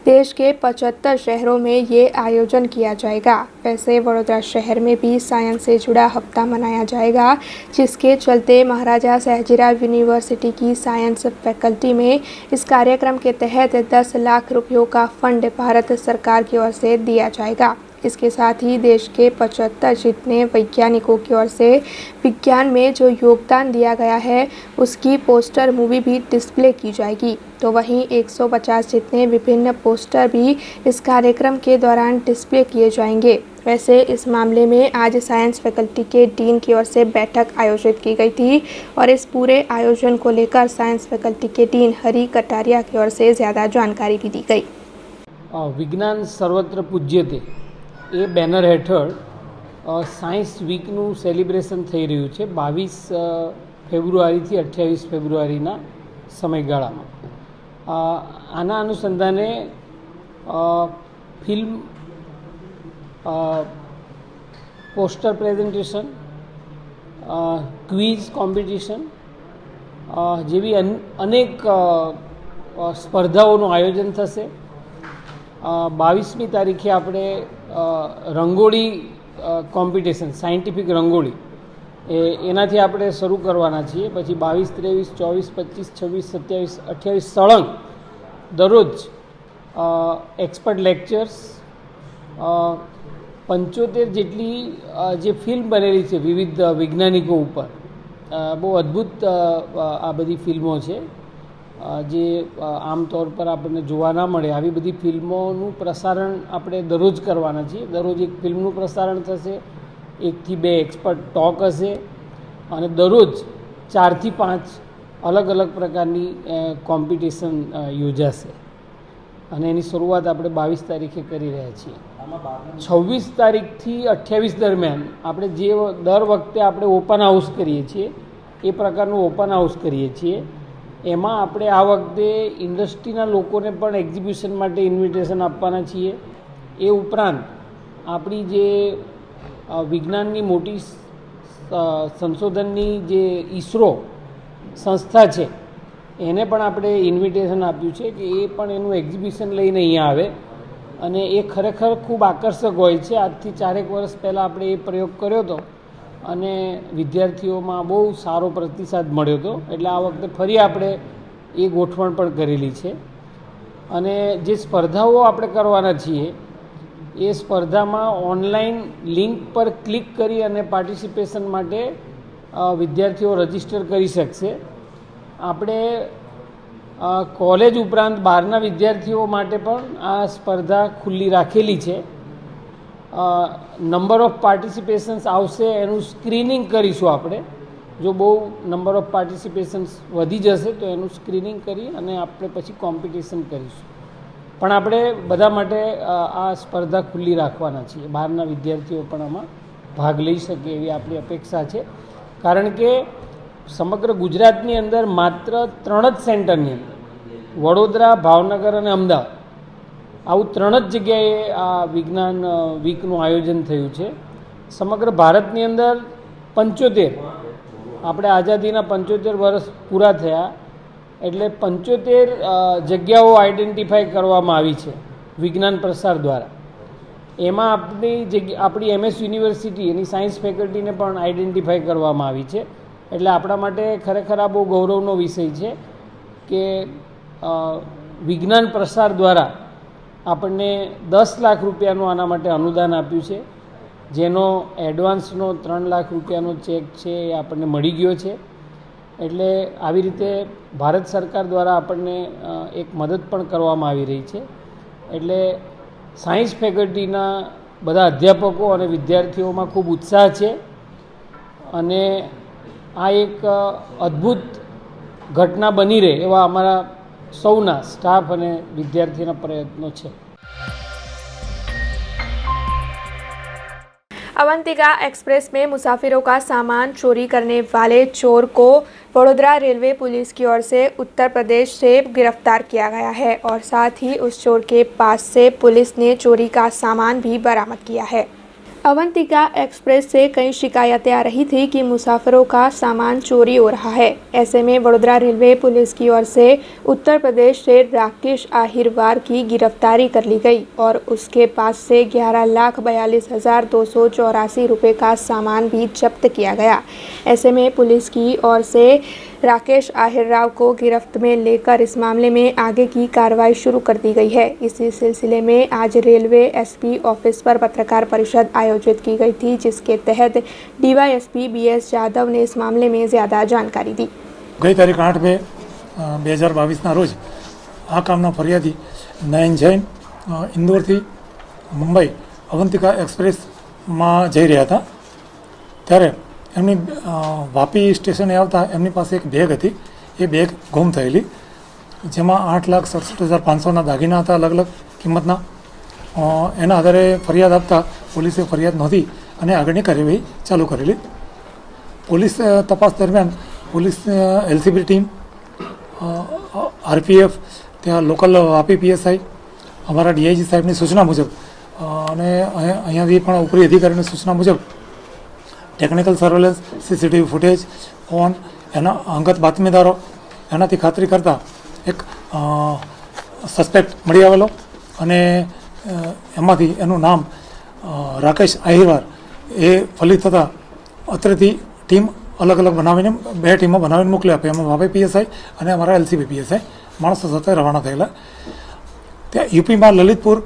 देश के 75 शहरों में ये आयोजन किया जाएगा। वैसे वडोदरा शहर में भी साइंस से जुड़ा हफ्ता मनाया जाएगा, जिसके चलते महाराजा सयाजीराव यूनिवर्सिटी की साइंस फैकल्टी में इस कार्यक्रम के तहत 10 लाख रुपयों का फंड भारत सरकार की ओर से दिया जाएगा। इसके साथ ही देश के 75 जितने वैज्ञानिकों की ओर से विज्ञान में जो योगदान दिया गया है उसकी पोस्टर मूवी भी डिस्प्ले की जाएगी। तो वहीं 150 जितने विभिन्न पोस्टर भी इस कार्यक्रम के दौरान डिस्प्ले किए जाएंगे। वैसे इस मामले में आज साइंस फैकल्टी के डीन की ओर से बैठक आयोजित की गई थी और इस पूरे आयोजन को लेकर साइंस फैकल्टी के डीन हरी कटारिया की ओर से ज़्यादा जानकारी भी दी गई। विज्ञान सर्वत्र पूज्यते ए बेनर हेठળ સાયન્સ વીકનું સેલિબ્રેશન થઈ રહ્યું છે 22 ફેબ્રુઆરીથી 28 ફેબ્રુઆરીના સમયગાળામાં। આના અનુસંધાને film poster presentation quiz competition જેવી અનેક સ્પર્ધાઓનું આયોજન થશે। 22મી તારીખે આપણે રંગોળી કોમ્પિટિશન સાયન્ટિફિક રંગોળી એનાથી આપણે શરૂ કરવાના છીએ। પછી 22, 23, 24, 25, 26, 27, 28 સળંગ દરરોજ એક્સપર્ટ લેક્ચર્સ 75 જેટલી જે ફિલ્મ બનેલી છે વિવિધ વૈજ્ઞાનિકો ઉપર બહુ અદ્ભુત આ બધી ફિલ્મો છે જે આમતौर પર આપણને જોવા ના મળે આવી બધી ફિલ્મોનું પ્રસારણ આપણે દરરોજ કરવાના છીએ। દરરોજ એક ફિલ્મનું પ્રસારણ થશે, 1 થી 2 એક્સપર્ટ ટોક હશે અને દરરોજ 4 થી 5 અલગ અલગ પ્રકારની કોમ્પિટિશન યોજાશે અને એની શરૂઆત આપણે 22 તારીખે કરી રહ્યા છીએ। 26 તારીખથી 28 દરમિયાન આપણે જે દર વખતે આપણે ઓપન હાઉસ કરીએ છીએ એ પ્રકારનું ઓપન હાઉસ કરીએ છીએ। એમાં આપણે આ વખતે ઇન્ડસ્ટ્રીના લોકોને પણ એક્ઝિબિશન માટે ઇન્વિટેશન આપવાના છીએ। એ ઉપરાંત આપણી જે વિજ્ઞાનની મોટી સંશોધનની જે ઈસરો સંસ્થા છે એને પણ આપણે ઇન્વિટેશન આપ્યું છે કે એ પણ એનું એક્ઝિબિશન લઈને અહીંયા આવે અને એ ખરેખર ખૂબ આકર્ષક હોય છે। આજથી 4 વર્ષ પહેલાં આપણે એ પ્રયોગ કર્યો હતો અને વિદ્યાર્થીઓમાં બહુ સારો પ્રતિસાદ મળ્યો હતો એટલે આ વખતે ફરી આપણે એ ગોઠવણ પણ કરેલી છે। અને જે સ્પર્ધાઓ આપણે કરવાના છીએ એ સ્પર્ધામાં ઓનલાઈન લિંક પર ક્લિક કરી અને પાર્ટિસિપેશન માટે વિદ્યાર્થીઓ રજિસ્ટર કરી શકશે। આપણે કોલેજ ઉપરાંત બહારના વિદ્યાર્થીઓ માટે પણ આ સ્પર્ધા ખુલ્લી રાખેલી છે। નંબર ઓફ પાર્ટિસિપેશન્સ આવશે એનું સ્ક્રીનિંગ કરીશું આપણે। જો બહુ નંબર ઓફ પાર્ટિસિપેશન્સ વધી જશે તો એનું સ્ક્રીનિંગ કરી અને આપણે પછી કોમ્પિટિશન કરીશું। પણ આપણે બધા માટે આ સ્પર્ધા ખુલ્લી રાખવાના છીએ। બહારના વિદ્યાર્થીઓ પણ આમાં ભાગ લઈ શકે એવી આપણી અપેક્ષા છે। કારણ કે સમગ્ર ગુજરાતની અંદર માત્ર 3 જ સેન્ટરની અંદર વડોદરા, ભાવનગર અને અમદાવાદ આવું 3 જ જગ્યાએ આ વિજ્ઞાન વીકનું આયોજન થયું છે। સમગ્ર ભારતની અંદર 75 આપણે આઝાદીના 75 વર્ષ પૂરા થયા એટલે 75 જગ્યાઓ આઈડેન્ટિફાઈ કરવામાં આવી છે વિજ્ઞાન પ્રસાર દ્વારા। એમાં આપણી MS યુનિવર્સિટી એની સાયન્સ ફેકલ્ટીને પણ આઈડેન્ટિફાઈ કરવામાં આવી છે। એટલે આપણા માટે ખરેખર આ બહુ ગૌરવનો વિષય છે કે વિજ્ઞાન પ્રસાર દ્વારા આપણને 10 લાખ રૂપિયાનું આના માટે અનુદાન આપ્યું છે જેનો એડવાન્સનો 3 લાખ રૂપિયાનો ચેક છે એ આપણને મળી ગયો છે। એટલે આવી રીતે ભારત સરકાર દ્વારા આપણને એક મદદ પણ કરવામાં આવી રહી છે। એટલે સાયન્સ ફેકલ્ટીના બધા અધ્યાપકો અને વિદ્યાર્થીઓમાં ખૂબ ઉત્સાહ છે અને આ એક અદ્ભુત ઘટના બની રહે એવા અમારા સૌના સ્ટાફ અને વિદ્યાર્થીના પ્રયત્નો છે। अवंतिका एक्सप्रेस में मुसाफिरों का सामान चोरी करने वाले चोर को वडोदरा रेलवे पुलिस की ओर से उत्तर प्रदेश से गिरफ्तार किया गया है और साथ ही उस चोर के पास से पुलिस ने चोरी का सामान भी बरामद किया है। अवंतिका एक्सप्रेस से कई शिकायतें आ रही थी कि मुसाफिरों का सामान चोरी हो रहा है। ऐसे में वडोदरा रेलवे पुलिस की ओर से उत्तर प्रदेश से राकेश आहिरवार की गिरफ्तारी कर ली गई और उसके पास से 11,42,284 रुपये का सामान भी जब्त किया गया। ऐसे में पुलिस की ओर से राकेश आहिरराव को गिरफ्त में लेकर इस मामले में आगे की कार्रवाई शुरू कर दी गई है। इसी सिलसिले में आज रेलवे एसपी ऑफिस पर पत्रकार परिषद आयोजित की गई थी, जिसके तहत डीवाईएसपी BS यादव ने इस मामले में ज़्यादा जानकारी दी। गई तारीख 8 में 2022 रोज आ कामना फरियादी नयन जैन इंदौर थी मुंबई अवंतिका एक्सप्रेस में जई रहा था, त्यारे एमनी वापी स्टेशने आवता एमनी पास एक बेग थी। ये बेग गुम थयेली, जेमां 8,67,500 दागीना था अलग अलग किंमतना। एना आधारे फरियाद आपता पोलीसे फरियाद नोंधी अने आगळनी कार्यवाही चालू करेली। पोलीस तपास दरमियान पोलीस LCB टीम RPF त्या लोकल वापी PSI अमरा DIG साहेबनी सूचना मुजब अने अहींयाथी पण उपरी अधिकारीनी सूचना मुजब technical surveillance CCTV footage phone एना अंगत बातमीदारों एनाथी खातरी करता एक सस्पेक्ट मळी आवेलो अने एमांथी एनुं नाम राकेश आहिरवार ए फलित थता अत्रेथी टीम अलग अलग बनावीने 2 टीमों बनावीने मोकली आपी। एमां वापी PSI अने अमारा LCB PSI माणसों साथे रवाना थयेला। त्या यूपीमां ललितपुर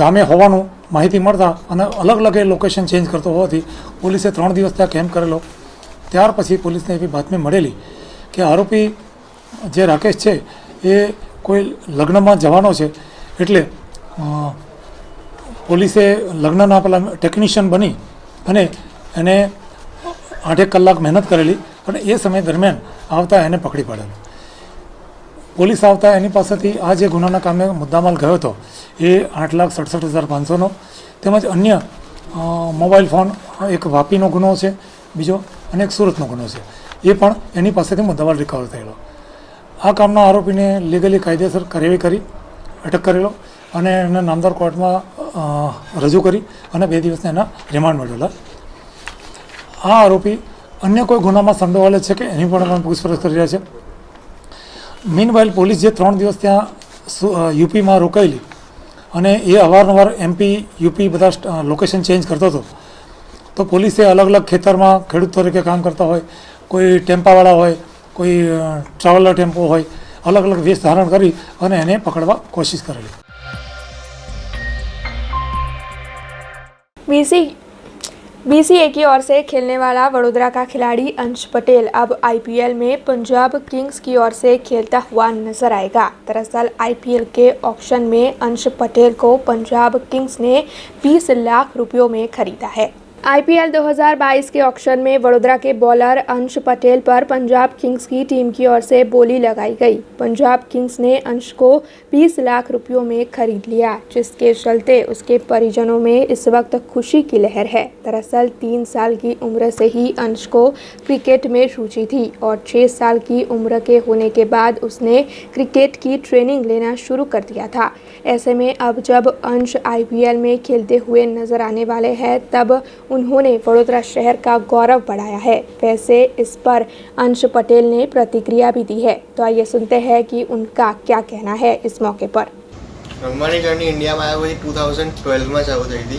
गामे होवानुं माहिती मळता अने अलग अलग लोकेशन चेन्ज करतो होवाथी पोलीसे 3 दिवस त्यां केम्प करेलो। त्यार पछी पोलीसने एवी बातमी मळेली के आरोपी जे राकेश छे ए कोई लग्नमा जवानो छे, एटले पोलीसे लग्नना पेला टेक्निशियन बनी अने एने 8 कलाक मेहनत करेली अने ए समय दरमियान आवता एने पकड़ी पाडेलो। पोलीस आवता एनी पासेथी आ जे गुनाना कामे मुद्दामाल गयो हतो ए 8,67,500 તેમજ अन्य मोबाइल फोन एक वापीनो गुनो छे बीजो अने एक सूरतनो गुनो छे, ए पण एनी पासेथी मुद्दामाल रिकवर थयेलो। आ कामना आरोपीने लीगली कायदेसर कार्यवाही करी अटक करेलो अने एने नामदार कोर्टमां रजू करी अने 2 दिवसना एना रिमांड मेळवेला। आ आरोपी अन्य कोई गुनामां संडोवाયેલ છે કે એની પણ પૂછપરછ કરી રહ્યા છે। મીનવાઇલ પોલીસ જે 3 દિવસ ત્યાં યુપીમાં રોકાયેલી અને એ અવારનવાર MP UP બધા લોકેશન ચેન્જ કરતો હતો, તો પોલીસે અલગ અલગ ખેતરમાં ખેડૂત તરીકે કામ કરતા હોય, કોઈ ટેમ્પાવાળા હોય, કોઈ ટ્રાવેલર ટેમ્પો હોય, अलग अलग वेश धारण करी અને એને પકડવા કોશિશ કરેલી। BCA की ओर से खेलने वाला वडोदरा का खिलाड़ी अंश पटेल अब IPL में पंजाब किंग्स की ओर से खेलता हुआ नजर आएगा। दरअसल IPL के ऑक्शन में अंश पटेल को पंजाब किंग्स ने 20 लाख रुपयों में खरीदा है। IPL 2022 के ऑक्शन में वडोदरा के बॉलर अंश पटेल पर पंजाब किंग्स की टीम की ओर से बोली लगाई गई। पंजाब किंग्स ने अंश को 20 लाख रुपयों में खरीद लिया, जिसके चलते उसके परिजनों में इस वक्त खुशी की लहर है। दरअसल 3 साल की उम्र से ही अंश को क्रिकेट में रुचि थी और 6 साल की उम्र के होने के बाद उसने क्रिकेट की ट्रेनिंग लेना शुरू कर दिया था। ऐसे में अब जब अंश IPL में खेलते हुए नजर आने वाले हैं, तब उन्होंने वडोदरा शहर का गौरव बढ़ाया है। वैसे इस पर अंश पटेल ने प्रतिक्रिया भी दी है, तो आइए सुनते हैं कि उनका क्या कहना है इस मौके पर। રમવાની જર્ની ઇન્ડિયામાં આવ્યા પછી 2012માં ચાલુ થઈ હતી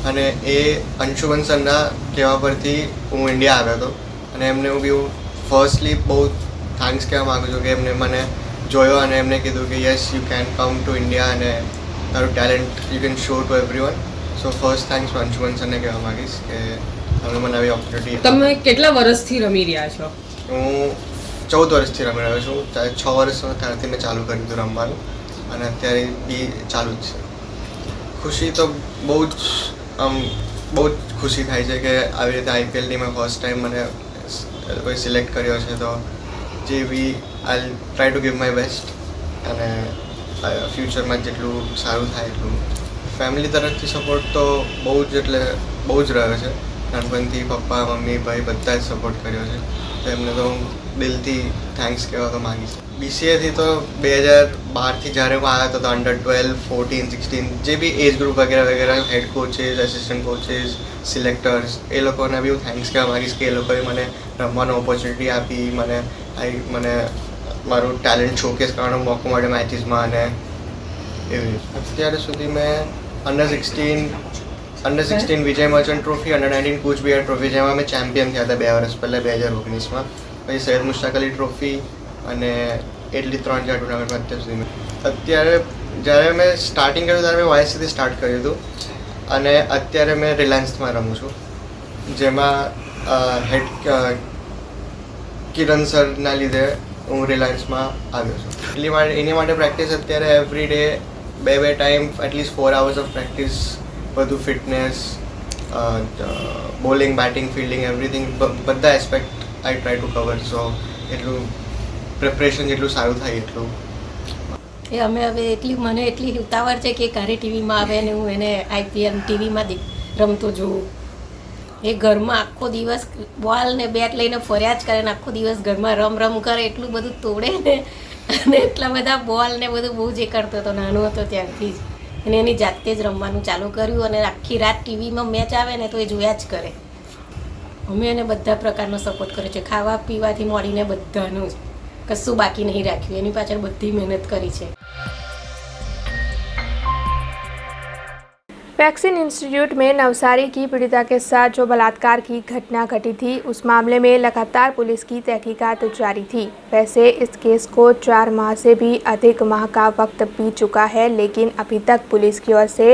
અને એ અંશુમન સરના કહેવા પરથી હું ઇન્ડિયા આવ્યો હતો અને એમને હું બી ફર્સ્ટલી બહુ થેન્ક્સ કહેવા માગું છું કે એમને મને જોયો અને એમને કીધું કે yes you can come to India અને તારું talent you can show to everyone. So first thanks હું અંશુમન સરને કહેવા માગીશ કે તમે મને આવી ઓપોર્ચ્યુનિટી। તમે કેટલા વર્ષથી રમી રહ્યા છો? હું 14 વર્ષથી રમી રહ્યો છું। 6 વર્ષ ત્યારથી મેં ચાલુ કર્યું હતું રમવાનું અને અત્યારે બી ચાલુ જ છે। ખુશી તો બહુ જ ખુશી થાય છે કે આવી રીતે IPL ની મેં ફર્સ્ટ ટાઈમ મને કોઈ સિલેક્ટ કર્યો છે, તો જે બી I try to give my best અને ફ્યુચરમાં જેટલું સારું થાય એટલું। ફેમિલી તરફથી સપોર્ટ તો બહુ જ રહ્યો છે। નાનપણથી પપ્પા મમ્મી ભાઈ બધા જ સપોર્ટ કર્યો છે, તો એમને તો હું દિલથી થેન્ક્સ કહેવા તો માગીશ। BCA તો 2012થી જ્યારે હું આવ્યો હતો તો અંડર 12, 14, 16 જે બી એજ ગ્રુપ વગેરે હેડ કોચેસ, આસિસ્ટન્ટ કોચેસ, સિલેક્ટર્સ એ લોકોને બી હું થેન્ક્સ કહેવા માગીશ કે એ લોકોએ મને રમવાનો ઓપોર્ચ્યુનિટી આપી, મને મારું ટેલેન્ટ શોકેસ કરવાનો મોકો મળ્યો મેચીસમાં. અને એવી અત્યારે સુધી મેં under 16 Vijay Merchant trophy, under 19 Cooch Behar trophy જેમાં મેં ચેમ્પિયન થયા હતા 2 વર્ષ પહેલાં 2019માં, પછી સૈયદ મુશ્તાક અલી ટ્રોફી અને એટલી 3-4 ટુર્નામેન્ટમાં અત્યાર સુધી. અત્યારે જ્યારે મેં સ્ટાર્ટિંગ કર્યું ત્યારે મેં YSCથી સ્ટાર્ટ કર્યું હતું અને અત્યારે મેં રિલાયન્સમાં રમું છું, જેમાં હેડ કિરણ સરના લીધે હું રિલાયન્સમાં આવ્યો છું. એની માટે પ્રેક્ટિસ અત્યારે every day 2 time at least 4 hours of practice, બધું fitness, bowling, batting, fielding, everything બધા aspect I try to cover. So એટલું પ્રિપરેશન જેટલું સારું થાય એટલું. એ અમે હવે મને એટલી ઉતાવળ છે કે ઘરે ટીવીમાં આવે ને હું એને IPL ટીવીમાં રમતો જોઉં. એ ઘરમાં આખો દિવસ બોલ ને બેટ લઈને ફર્યા જ કરે ને આખો દિવસ ઘરમાં રમ કરે, એટલું બધું તોડે ને અને એટલા બધા બોલ ને બધું બહુ જ એ કરતો હતો નાનો હતો ત્યારથી જ. અને એની જાતે જ રમવાનું ચાલુ કર્યું અને આખી રાત ટીવીમાં મેચ આવે ને તો એ જોયા જ કરે. અમે એને બધા પ્રકારનો સપોર્ટ કર્યો છે, ખાવા પીવાથી મળીને બધાનું જ, કશું બાકી નહીં રાખ્યું. એની પાછળ બધી મહેનત કરી છે. वैक्सीन इंस्टीट्यूट में नवसारी की पीड़िता के साथ जो बलात्कार की घटना घटी थी उस मामले में लगातार पुलिस की तहकीकात जारी थी. वैसे इस केस को 4 माह से भी अधिक माह का वक्त बीत चुका है, लेकिन अभी तक पुलिस की ओर से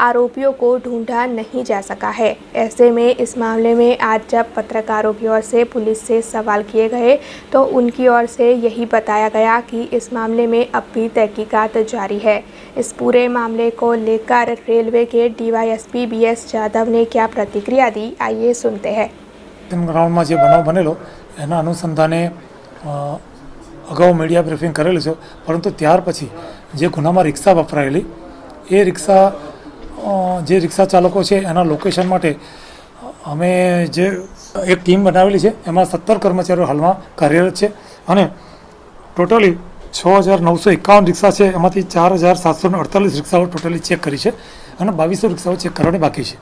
आरोपियों को ढूंढा नहीं जा सका है. ऐसे में इस मामले में आज जब पत्रकारों की ओर से पुलिस से सवाल किए गए तो उनकी ओर से यही बताया गया कि इस मामले में अब भी तहकीकात जारी है. इस पूरे मामले को लेकर रेलवे के DYSP BS जाधव ने क्या प्रतिक्रिया दी, आइए सुनते हैं. ગ્રાઉન્ડમાં જે બનાવ બનેલો એના અનુસંધાને અગાઉ મીડિયા બ્રીફિંગ કરેલું છે, પરંતુ ત્યાર પછી જે ગુનામાં રિક્ષા વપરાયેલી એ રિક્ષા જે રિક્ષા ચાલકો છે એના લોકેશન માટે અમે જે એક ટીમ બનાવેલી છે એમાં 17 કર્મચારીઓ હાલમાં કાર્યરત છે અને ટોટલી 6,951 રિક્ષા છે, એમાંથી 4,748 રિક્ષાઓ ટોટલી ચેક કરી છે અને 2200 રિક્ષાઓ ચેક કરવાની બાકી છે.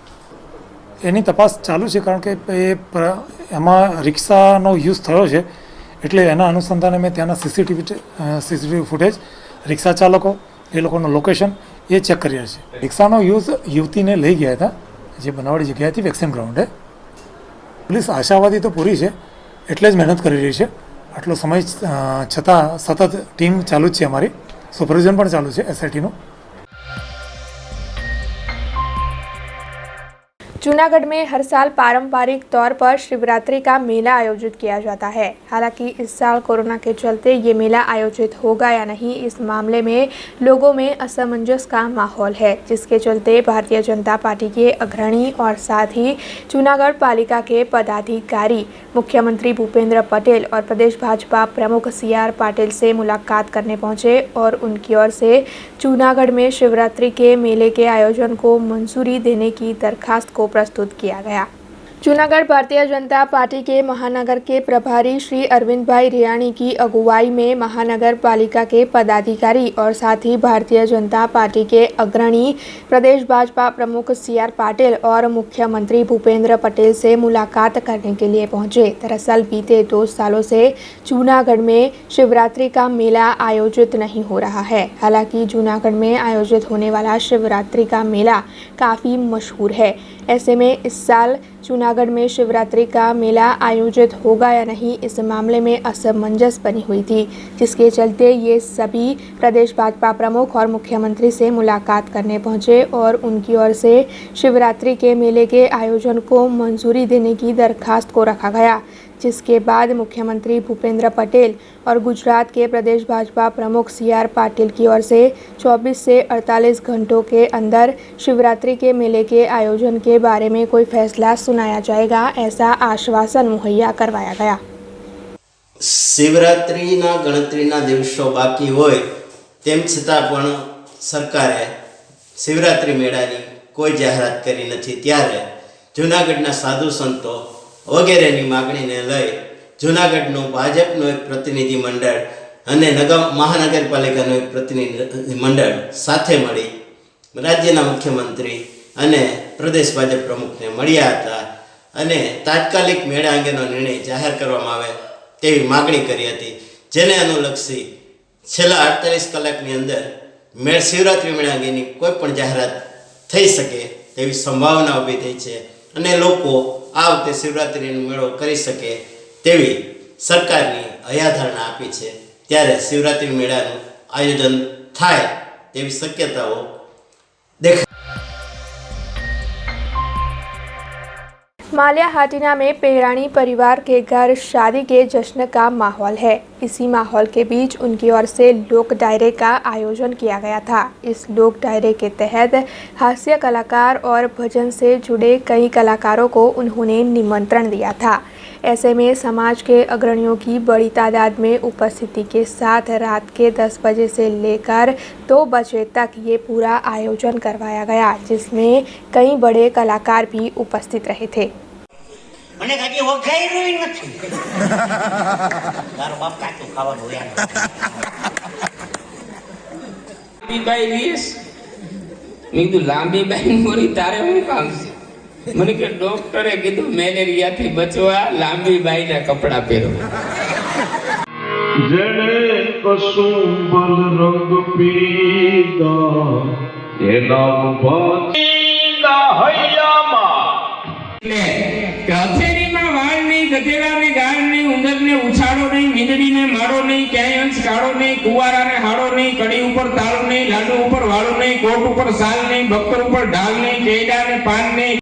એની તપાસ ચાલુ છે કારણ કે એમાં રિક્ષાનો યુઝ થયો છે એટલે એના અનુસંધાને મેં ત્યાંના સીસીટીવી ફૂટેજ, રિક્ષા ચાલકો, એ લોકોનું લોકેશન એ ચેક કરી રહ્યા છે. રિક્ષાનો યુઝ યુવતીને લઈ ગયા હતા જે બનાવડી જગ્યા હતી વેક્સિન ગ્રાઉન્ડે. પોલીસ આશાવાદી તો પૂરી છે એટલે જ મહેનત કરી રહી છે. આટલો સમય છતાં સતત ટીમ ચાલુ જ છે, અમારી સુપરવિઝન પણ ચાલુ છે SITનું. जूनागढ़ में हर साल पारंपरिक तौर पर शिवरात्रि का मेला आयोजित किया जाता है. हालांकि इस साल कोरोना के चलते ये मेला आयोजित होगा या नहीं, इस मामले में लोगों में असमंजस का माहौल है, जिसके चलते भारतीय जनता पार्टी के अग्रणी और साथ ही जूनागढ़ पालिका के पदाधिकारी मुख्यमंत्री भूपेंद्र पटेल और प्रदेश भाजपा प्रमुख CR पाटिल से मुलाकात करने पहुंचे और उनकी ओर से जूनागढ़ में शिवरात्रि के मेले के आयोजन को मंजूरी देने की दरखास्त को प्रस्तुत किया गया. जूनागढ़ भारतीय जनता पार्टी के महानगर के प्रभारी श्री अरविंद भाई रियाणी की अगुवाई में महानगर पालिका के पदाधिकारी और साथ ही भारतीय जनता पार्टी के अग्रणी प्रदेश भाजपा प्रमुख CR पाटिल और मुख्यमंत्री भूपेंद्र पटेल से मुलाकात करने के लिए पहुंचे. दरअसल बीते 2 सालों से जूनागढ़ में शिवरात्रि का मेला आयोजित नहीं हो रहा है. हालांकि जूनागढ़ में आयोजित होने वाला शिवरात्रि का मेला काफ़ी मशहूर है. ऐसे में इस साल जूनागढ़ में शिवरात्रि का मेला आयोजित होगा या नहीं, इस मामले में असमंजस बनी हुई थी, जिसके चलते ये सभी प्रदेश भाजपा प्रमुख और मुख्यमंत्री से मुलाकात करने पहुंचे और उनकी ओर से शिवरात्रि के मेले के आयोजन को मंजूरी देने की दरखास्त को रखा गया. जिसके बाद मुख्यमंत्री भूपेंद्र पटेल और गुजरात के प्रदेश भाजपा प्रमुख CR पाटिल की ओर से 24 से 48 घंटों के अंदर शिवरात्रि के मेले के आयोजन के बारे में कोई फैसला सुनाया जाएगा, ऐसा आश्वासन मुहैया करवाया गया. शिवरात्रिना गणतरीना दिवसों बाकी होय तेम छतां पण सरकारे शिवरात्रि मेळानी कोई जाहेरात करी नथी. त्यारे जूनागढ़ना साधु संतो वगैरेની માગણીને લઈ જૂનાગઢનું ભાજપનું એક પ્રતિનિધિ મંડળ અને મહાનગરપાલિકાનું એક પ્રતિનિધિ મંડળ સાથે મળી રાજ્યના મુખ્યમંત્રી અને પ્રદેશ ભાજપ પ્રમુખને મળ્યા હતા અને તાત્કાલિક મેળા અંગેનો નિર્ણય જાહેર કરવામાં આવે તેવી માગણી કરી હતી, જેને અનુલક્ષી છેલ્લા 48 કલાકની અંદર શિવરાત્રિ મેળા અંગેની કોઈ પણ જાહેરાત થઈ શકે તેવી સંભાવના ઊભી થઈ છે અને લોકો આ વખતે શિવરાત્રિનો મેળો કરી શકે તેવી સરકારની હયાધારણા આપી છે। ત્યારે શિવરાત્રિ મેળાનું આયોજન થાય તેવી શક્યતાઓ દેખાય। माल्या हाटीना में पेरानी परिवार के घर शादी के जश्न का माहौल है। इसी माहौल के बीच उनकी ओर से लोक डायरे का आयोजन किया गया था। इस लोक डायरे के तहत हास्य कलाकार और भजन से जुड़े कई कलाकारों को उन्होंने निमंत्रण दिया था। ऐसे में समाज के अग्रणियों की बड़ी तादाद में उपस्थिति के साथ रात के 10 बजे से लेकर 2 बजे तक ये पूरा आयोजन करवाया गया, जिसमें कई बड़े कलाकार भी उपस्थित रहे थे। મને કાકી વખાઈ નથી તારો બાપ કાચું ખાવાનું યાર લાંબી બાઈ રીસ મેં કીધું લાંબી બાઈ મોરી તારે શું કામ છે? મને કે ડોક્ટરે કીધું મેલેરિયાથી બચવા લાંબી બાઈના કપડા પહેરો। જેણે કસુંબલ રંગ પીધા એના ભાતીના હૈયામાં કથેરીમાં વાળ નહીં, ગધેડાને ગાળ નહીં, ઉંદરને ઉછાળો નહીં, મીંદડીને મારો નહીં, ક્યાંય અંશ કાઢો નહીં, કુવારાને હાડો નહીં, કડી ઉપર તાળો નહીં, લાડુ ઉપર વાળો નહીં, કોટ ઉપર સાલ નહીં, બક્કર ઉપર ઢાલ નહીં, કેડાને પાન નહીં।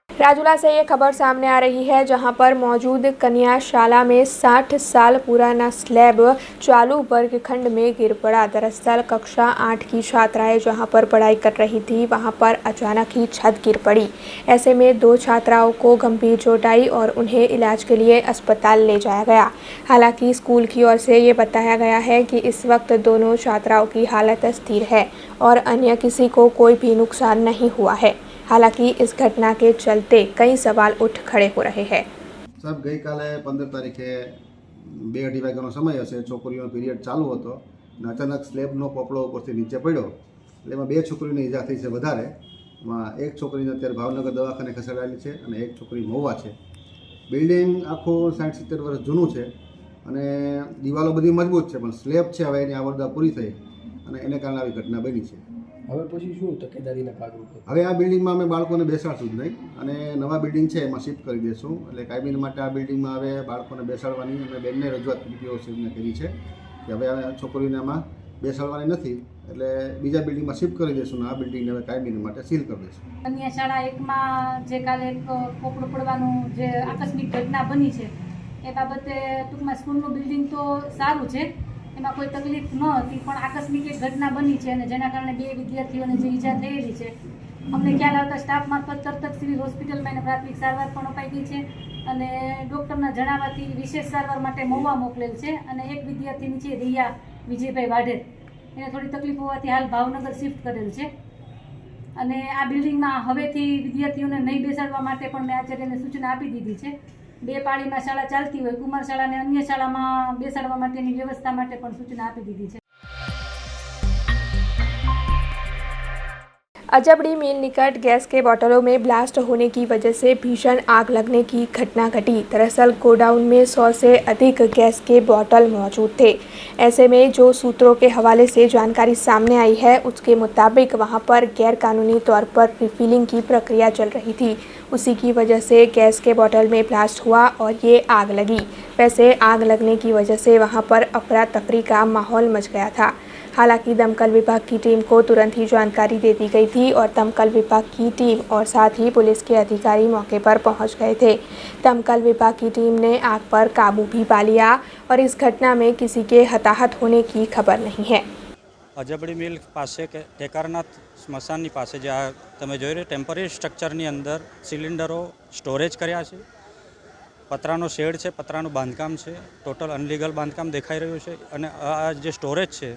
राजूला से ये खबर सामने आ रही है, जहां पर मौजूद कन्याशाला में 60 साल पुराना स्लैब चालू वर्गखंड में गिर पड़ा। दरअसल कक्षा 8 की छात्राएं जहां पर पढ़ाई कर रही थी, वहां पर अचानक ही छत गिर पड़ी। ऐसे में 2 छात्राओं को गंभीर चोट आई और उन्हें इलाज के लिए अस्पताल ले जाया गया। हालांकि स्कूल की ओर से ये बताया गया है कि इस वक्त दोनों छात्राओं की हालत स्थिर है और अन्य किसी को कोई भी नुकसान नहीं हुआ है। हालांकि इस घटना के चलते कई सवाल उठ खड़े हो रहे हैं। साहब गई काले 15 तारीखे 2-2:30 वाग्यानो समय हशे, छोकरीओनो पीरियड चालू हतो અને અચાનક સ્લેબનો પોપડો ઉપરથી નીચે પડ્યો એટલે એમાં 2 છોકરીઓને ઈજા થઈ છે વધારે। એમાં એક છોકરીને અત્યારે ભાવનગર દવાખાને ખસેડાયેલી છે અને એક છોકરી મહુવા છે। બિલ્ડિંગ આખું 60-70 વર્ષ જૂનું છે અને દિવાલો બધી મજબૂત છે, પણ સ્લેબ છે હવે એની આવરદા પૂરી થઈ અને એને કારણે આવી ઘટના બની છે। હવે પછી શું તકેદારીના ભાગરૂપે હવે આ બિલ્ડિંગમાં અમે બાળકોને બેસાડશું જ નહીં અને નવા બિલ્ડિંગ છે એમાં શિફ્ટ કરી દઈશું। એટલે કાયમી માટે આ બિલ્ડિંગમાં હવે બાળકોને બેસાડવાની અમે બેનને રજૂઆત બીપીઓ સાહેબને કરી છે કે હવે છોકરીઓને આમાં બેસાડવાની નથી, એટલે બીજા બિલ્ડિંગમાં શિફ્ટ કરી દઈશું અને આ બિલ્ડિંગને હવે કાયમી માટે સીલ કરી દઈશું। કન્યાશાળા 1માં જે કાલે એક પોપડું પડવાનું જે આકસ્મિક ઘટના બની છે એ બાબતે ટૂંકમાં સ્કૂલનું બિલ્ડિંગ તો સારું છે, એમાં કોઈ તકલીફ ન હતી, પણ આકસ્મિક એક ઘટના બની છે અને જેના કારણે 2 વિદ્યાર્થીઓને જે ઈજા થયેલી છે, અમને ખ્યાલ આવતા સ્ટાફ મારફત તરત જ સિવિલ હોસ્પિટલમાં એને પ્રાથમિક સારવાર પણ અપાઈ ગઈ છે અને ડૉક્ટરના જણાવવાથી વિશેષ સારવાર માટે મહુવા મોકલેલ છે અને એક વિદ્યાર્થીની છે રિયા વિજયભાઈ વાઢેર, એને થોડી તકલીફ હોવાથી હાલ ભાવનગર શિફ્ટ કરેલ છે અને આ બિલ્ડિંગમાં હવેથી વિદ્યાર્થીઓને નહીં બેસાડવા માટે પણ મેં આચાર્યને સૂચના આપી દીધી છે। 2 પાળીમાં શાળા ચાલતી હોય, કુમાર શાળા અને અન્ય શાળામાં બેસાડવા માટેની વ્યवस्था માટે પણ સૂચના આપી દીધી છે। अजबड़ी मिल निकट गैस के बोतलों में ब्लास्ट होने की वजह से भीषण आग लगने की घटना घटी। दरअसल गोडाउन में 100 से अधिक गैस के बोतल मौजूद थे। ऐसे में जो सूत्रों के हवाले से जानकारी सामने आई है, उसके मुताबिक वहां पर गैरकानूनी तौर पर रिफिलिंग की प्रक्रिया चल रही थी। उसी की वजह से गैस के बोतल में ब्लास्ट हुआ और ये आग लगी। वैसे आग लगने की वजह से वहां पर अफरा तफरी का माहौल मच गया था। हालांकि दमकल विभाग की टीम को तुरंत ही जानकारी दे दी गई थी और दमकल विभाग की टीम और साथ ही पुलिस के अधिकारी मौके पर पहुंच गए थे। दमकल विभाग की टीम ने आग पर काबू भी पा लिया और इस घटना में किसी के हताहत होने की खबर नहीं है। અજબડી મિલ પાસે કેકારનાથ સ્મશાનની પાસે જે આ તમે જોઈ રહ્યો ટેમ્પરરી સ્ટ્રક્ચરની અંદર સિલિન્ડરો સ્ટોરેજ કર્યા છે, પતરાનો શેડ છે, પતરાનું બાંધકામ છે, ટોટલ અનલીગલ બાંધકામ દેખાઈ રહ્યું છે અને આ જે સ્ટોરેજ છે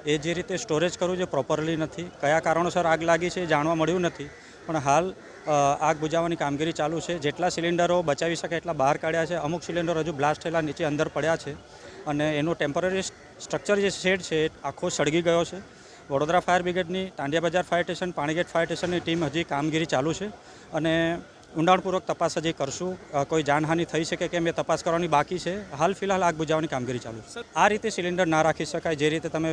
એ જે રીતે સ્ટોરેજ કરવું જે પ્રોપરલી નથી, કયા કારણોસર આગ લાગી છે જાણવા મળ્યું નથી, પણ હાલ આગ બુઝાવવાની કામગીરી ચાલુ છે. જેટલા સિલિન્ડરો બચાવી શકે એટલા બહાર કાઢ્યા છે. અમુક સિલિન્ડરો હજુ બ્લાસ્ટ થયેલા નીચે અંદર પડ્યા છે અને એનું ટેમ્પરરી સ્ટ્રક્ચર જે શેડ છે એ આખો સળગી ગયો છે. વડોદરા ફાયર બ્રિગેડની, ટાંડિયા બજાર ફાયર સ્ટેશન, પાણીગેટ ફાયર સ્ટેશનની ટીમ હજી કામગીરી ચાલુ છે અને ઊંડાણપૂર્વક તપાસ હજી કરશું. કોઈ જાનહાનિ થઈ શકે કેમ એ તપાસ કરવાની બાકી છે. હાલ ફિલહાલ આગ બુઝાવવાની કામગીરી ચાલુ છે. આ રીતે સિલિન્ડર ના રાખી શકાય. જે રીતે તમે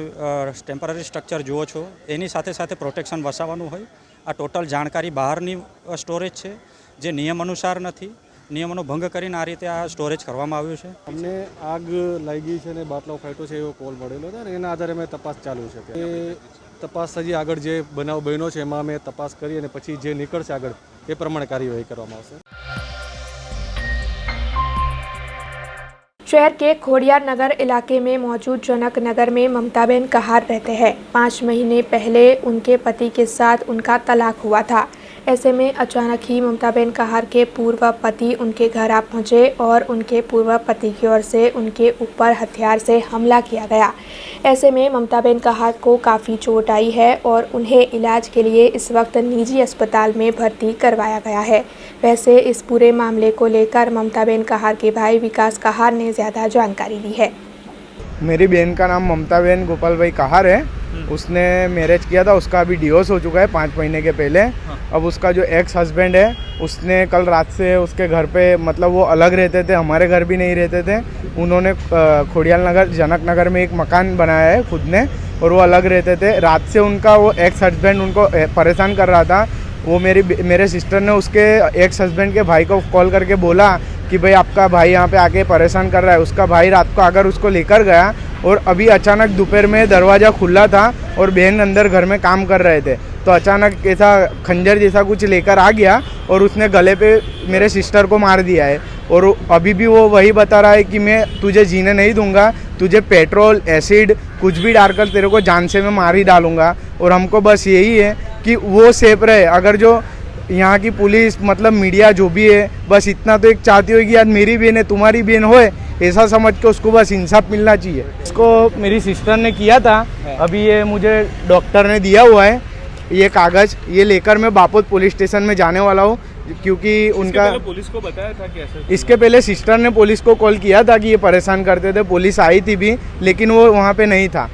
ટેમ્પરરી સ્ટ્રક્ચર જુઓ છો એની સાથે સાથે પ્રોટેક્શન વસાવવાનું હોય. આ ટોટલ જાણકારી બહારની સ્ટોરેજ છે જે નિયમ અનુસાર નથી. નિયમોનો ભંગ કરીને આ રીતે આ સ્ટોરેજ કરવામાં આવ્યું છે. અમને આગ લાગી છે ને બાટલો ફાટ્યો છે એવો કોલ મળેલો હતો અને એના આધારે અમે તપાસ ચાલુ છે. એ તપાસ હજી આગળ જે બનાવ બન્યો છે એમાં અમે તપાસ કરી અને પછી જે નીકળશે આગળ એ પ્રમાણે કાર્યવાही કરવામાં આવશે. शहर के खोड़ियार नगर इलाके में मौजूद जनक नगर में ममताबेन कहार रहते हैं। 5 महीने पहले उनके पति के साथ उनका तलाक हुआ था। ऐसे में अचानक ही ममताबेन कहार के पूर्व पति उनके घर आ पहुंचे और उनके पूर्व पति की ओर से उनके ऊपर हथियार से हमला किया गया। ऐसे में ममताबेन कहार को काफ़ी चोट आई है और उन्हें इलाज के लिए इस वक्त निजी अस्पताल में भर्ती करवाया गया है। वैसे इस पूरे मामले को लेकर ममताबेन कहार के भाई विकास कहार ने ज़्यादा जानकारी दी है। मेरी बहन का नाम ममताबेन गोपाल भाई कहार है। उसने मैरिज किया था, उसका अभी डिवोर्स हो चुका है 5 महीने के पहले। अब उसका जो एक्स हस्बैंड है उसने कल रात से उसके घर पे, मतलब वो अलग रहते थे, हमारे घर भी नहीं रहते थे। उन्होंने खोड़ियाल नगर जनक नगर में एक मकान बनाया है खुद ने और वो अलग रहते थे। रात से उनका वो एक्स हस्बैंड उनको परेशान कर रहा था। वो मेरे सिस्टर ने उसके एक्स हस्बैंड के भाई को कॉल करके बोला कि भाई आपका भाई यहाँ पे आके परेशान कर रहा है। उसका भाई रात को आकर उसको लेकर गया और अभी अचानक दोपहर में दरवाज़ा खुला था और बहन अंदर घर में काम कर रहे थे, तो अचानक ऐसा खंजर जैसा कुछ लेकर आ गया और उसने गले पे मेरे सिस्टर को मार दिया है। और अभी भी वो वही बता रहा है कि मैं तुझे जीने नहीं दूंगा, तुझे पेट्रोल एसिड कुछ भी डालकर तेरे को जान से मैं मार ही डालूंगा। और हमको बस यही है कि वो सेफ रहे। अगर जो यहाँ की पुलिस, मतलब मीडिया जो भी है, बस इतना तो एक चाहती हो कि यार मेरी बहन है तुम्हारी बहन होए, ऐसा समझ के उसको बस इंसाफ मिलना चाहिए। इसको मेरी सिस्टर ने किया था, अभी ये मुझे डॉक्टर ने दिया हुआ है ये कागज़, ये लेकर मैं बापोत पुलिस स्टेशन में जाने वाला हूँ क्योंकि उनका पुलिस को बताया था कि ऐसे इसके पहले सिस्टर ने पुलिस को कॉल किया था कि ये परेशान करते थे। पुलिस आई थी भी लेकिन वो वहाँ पे नहीं था।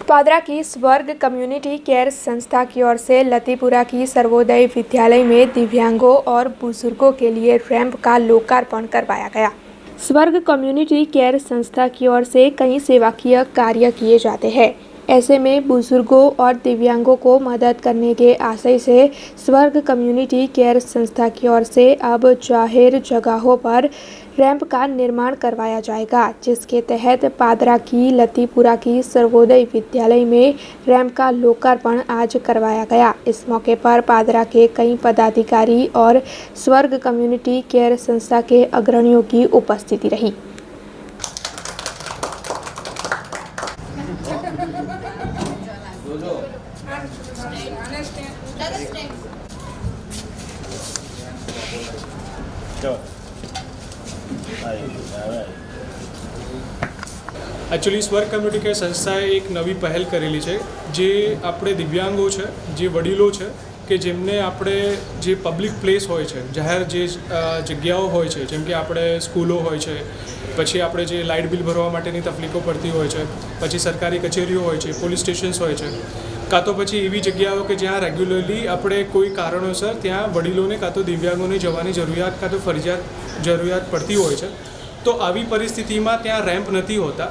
पादरा की स्वर्ग कम्युनिटी केयर संस्था की ओर से लतीपुरा की सर्वोदय विद्यालय में दिव्यांगों और बुजुर्गों के लिए रैंप का लोकार्पण करवाया गया। स्वर्ग कम्युनिटी केयर संस्था की ओर से कई सेवाकीय कार्य किए जाते हैं। ऐसे में बुजुर्गों और दिव्यांगों को मदद करने के आशय से स्वर्ग कम्युनिटी केयर संस्था की ओर से अब जाहिर जगहों पर रैंप का निर्माण करवाया जाएगा, जिसके तहत पादरा की लतीपुरा की सर्वोदय विद्यालय में रैंप का लोकार्पण आज करवाया गया। इस मौके पर पादरा के कई पदाधिकारी और स्वर्ग कम्युनिटी केयर संस्था के अग्रणियों की उपस्थिति रही। एक्चुअली स्वर्ग कम्युनिटी केयर संस्थाए एक नवी पहल करेली है जे આપણે દિવ્યાંગો છે, જે વડીલો છે કે જેમને આપણે જે પબ્લિક પ્લેસ હોય છે, જાહેર જે જગ્યાઓ હોય છે, જેમ કે આપણે સ્કૂલો હોય છે, પછી આપણે જે લાઇટ બિલ ભરવા માટેની તકલીફો પડતી હોય છે, પછી સરકારી કચેરીઓ હોય છે, પોલીસ સ્ટેશન્સ હોય છે, કાં તો પછી એવી જગ્યાઓ કે જ્યાં રેગ્યુલરલી આપણે કોઈ કારણોસર ત્યાં વડીલોને કાં તો દિવ્યાંગોને જવાની જરૂરિયાત કાં તો જરૂરિયાત પડતી હોય છે, તો આવી પરિસ્થિતિમાં ત્યાં રેમ્પ નથી હોતા।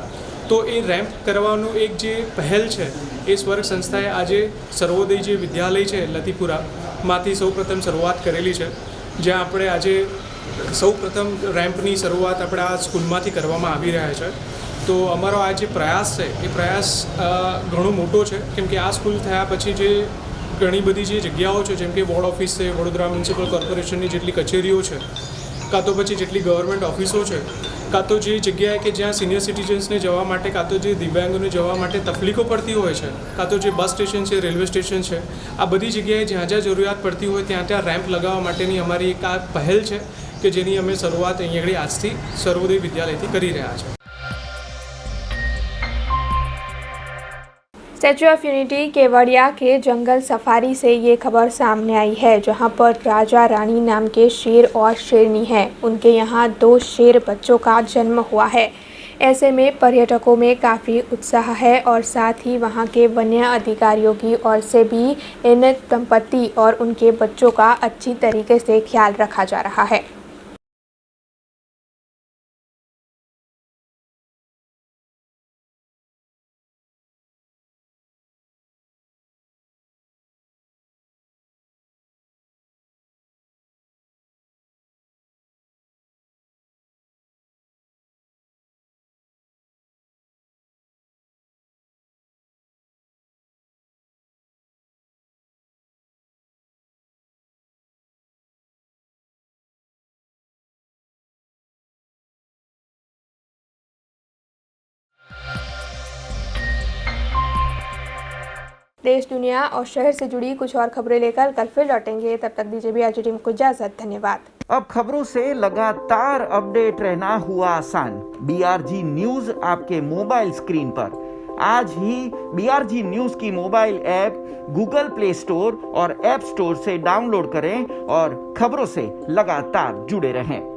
તો એ રેમ્પ કરવાનું એક જે પહેલ છે એ સ્વર્ગ સંસ્થાએ આજે સર્વોદય જે વિદ્યાલય છે લતીપુરામાંથી સૌપ્રથમ શરૂઆત કરેલી છે, જ્યાં આપણે આજે સૌપ્રથમ રેમ્પની શરૂઆત આપણે આ સ્કૂલમાંથી કરવામાં આવી રહ્યા છે। તો અમારો આ જે પ્રયાસ છે એ પ્રયાસ ઘણો મોટો છે, કેમ કે આ સ્કૂલ થયા પછી જે ઘણી બધી જે જગ્યાઓ છે, જેમ કે વોર્ડ ઓફિસ છે, વડોદરા મ્યુનિસિપલ કોર્પોરેશનની જેટલી કચેરીઓ છે, કાં તો પછી જેટલી ગવર્મેન્ટ ઓફિસો છે, કાં તો જે જગ્યાએ કે જ્યાં સિનિયર સિટીઝન્સને જવા માટે, કાં તો જે દિવ્યાંગોને જવા માટે તકલીફો પડતી હોય છે, કાં તો જે બસ સ્ટેશન છે, રેલવે સ્ટેશન છે, આ બધી જગ્યાએ જ્યાં જ્યાં જરૂરિયાત પડતી હોય ત્યાં ત્યાં રેમ્પ લગાવવા માટેની અમારી એક આ પહેલ છે કે જેની અમે શરૂઆત અહીં આગળ આજથી સર્વોદય વિદ્યાલયથી કરી રહ્યા છીએ। स्टैच्यू ऑफ यूनिटी केवड़िया के जंगल सफारी से ये खबर सामने आई है, जहां पर राजा रानी नाम के शेर और शेरनी हैं। उनके यहां 2 शेर बच्चों का जन्म हुआ है। ऐसे में पर्यटकों में काफ़ी उत्साह है और साथ ही वहां के वन्य अधिकारियों की ओर से भी इन दंपति और उनके बच्चों का अच्छी तरीके से ख्याल रखा जा रहा है। देश, दुनिया और शहर से जुड़ी कुछ और खबरें लेकर कल फिर लौटेंगे। तब तक दीजिए BRG टीम को इजाजत। धन्यवाद। अब खबरों से लगातार अपडेट रहना हुआ आसान। BRG न्यूज आपके मोबाइल स्क्रीन पर आज ही BRG न्यूज की mobile app Google play store और ऐप स्टोर से डाउनलोड करें और खबरों से लगातार जुड़े रहें।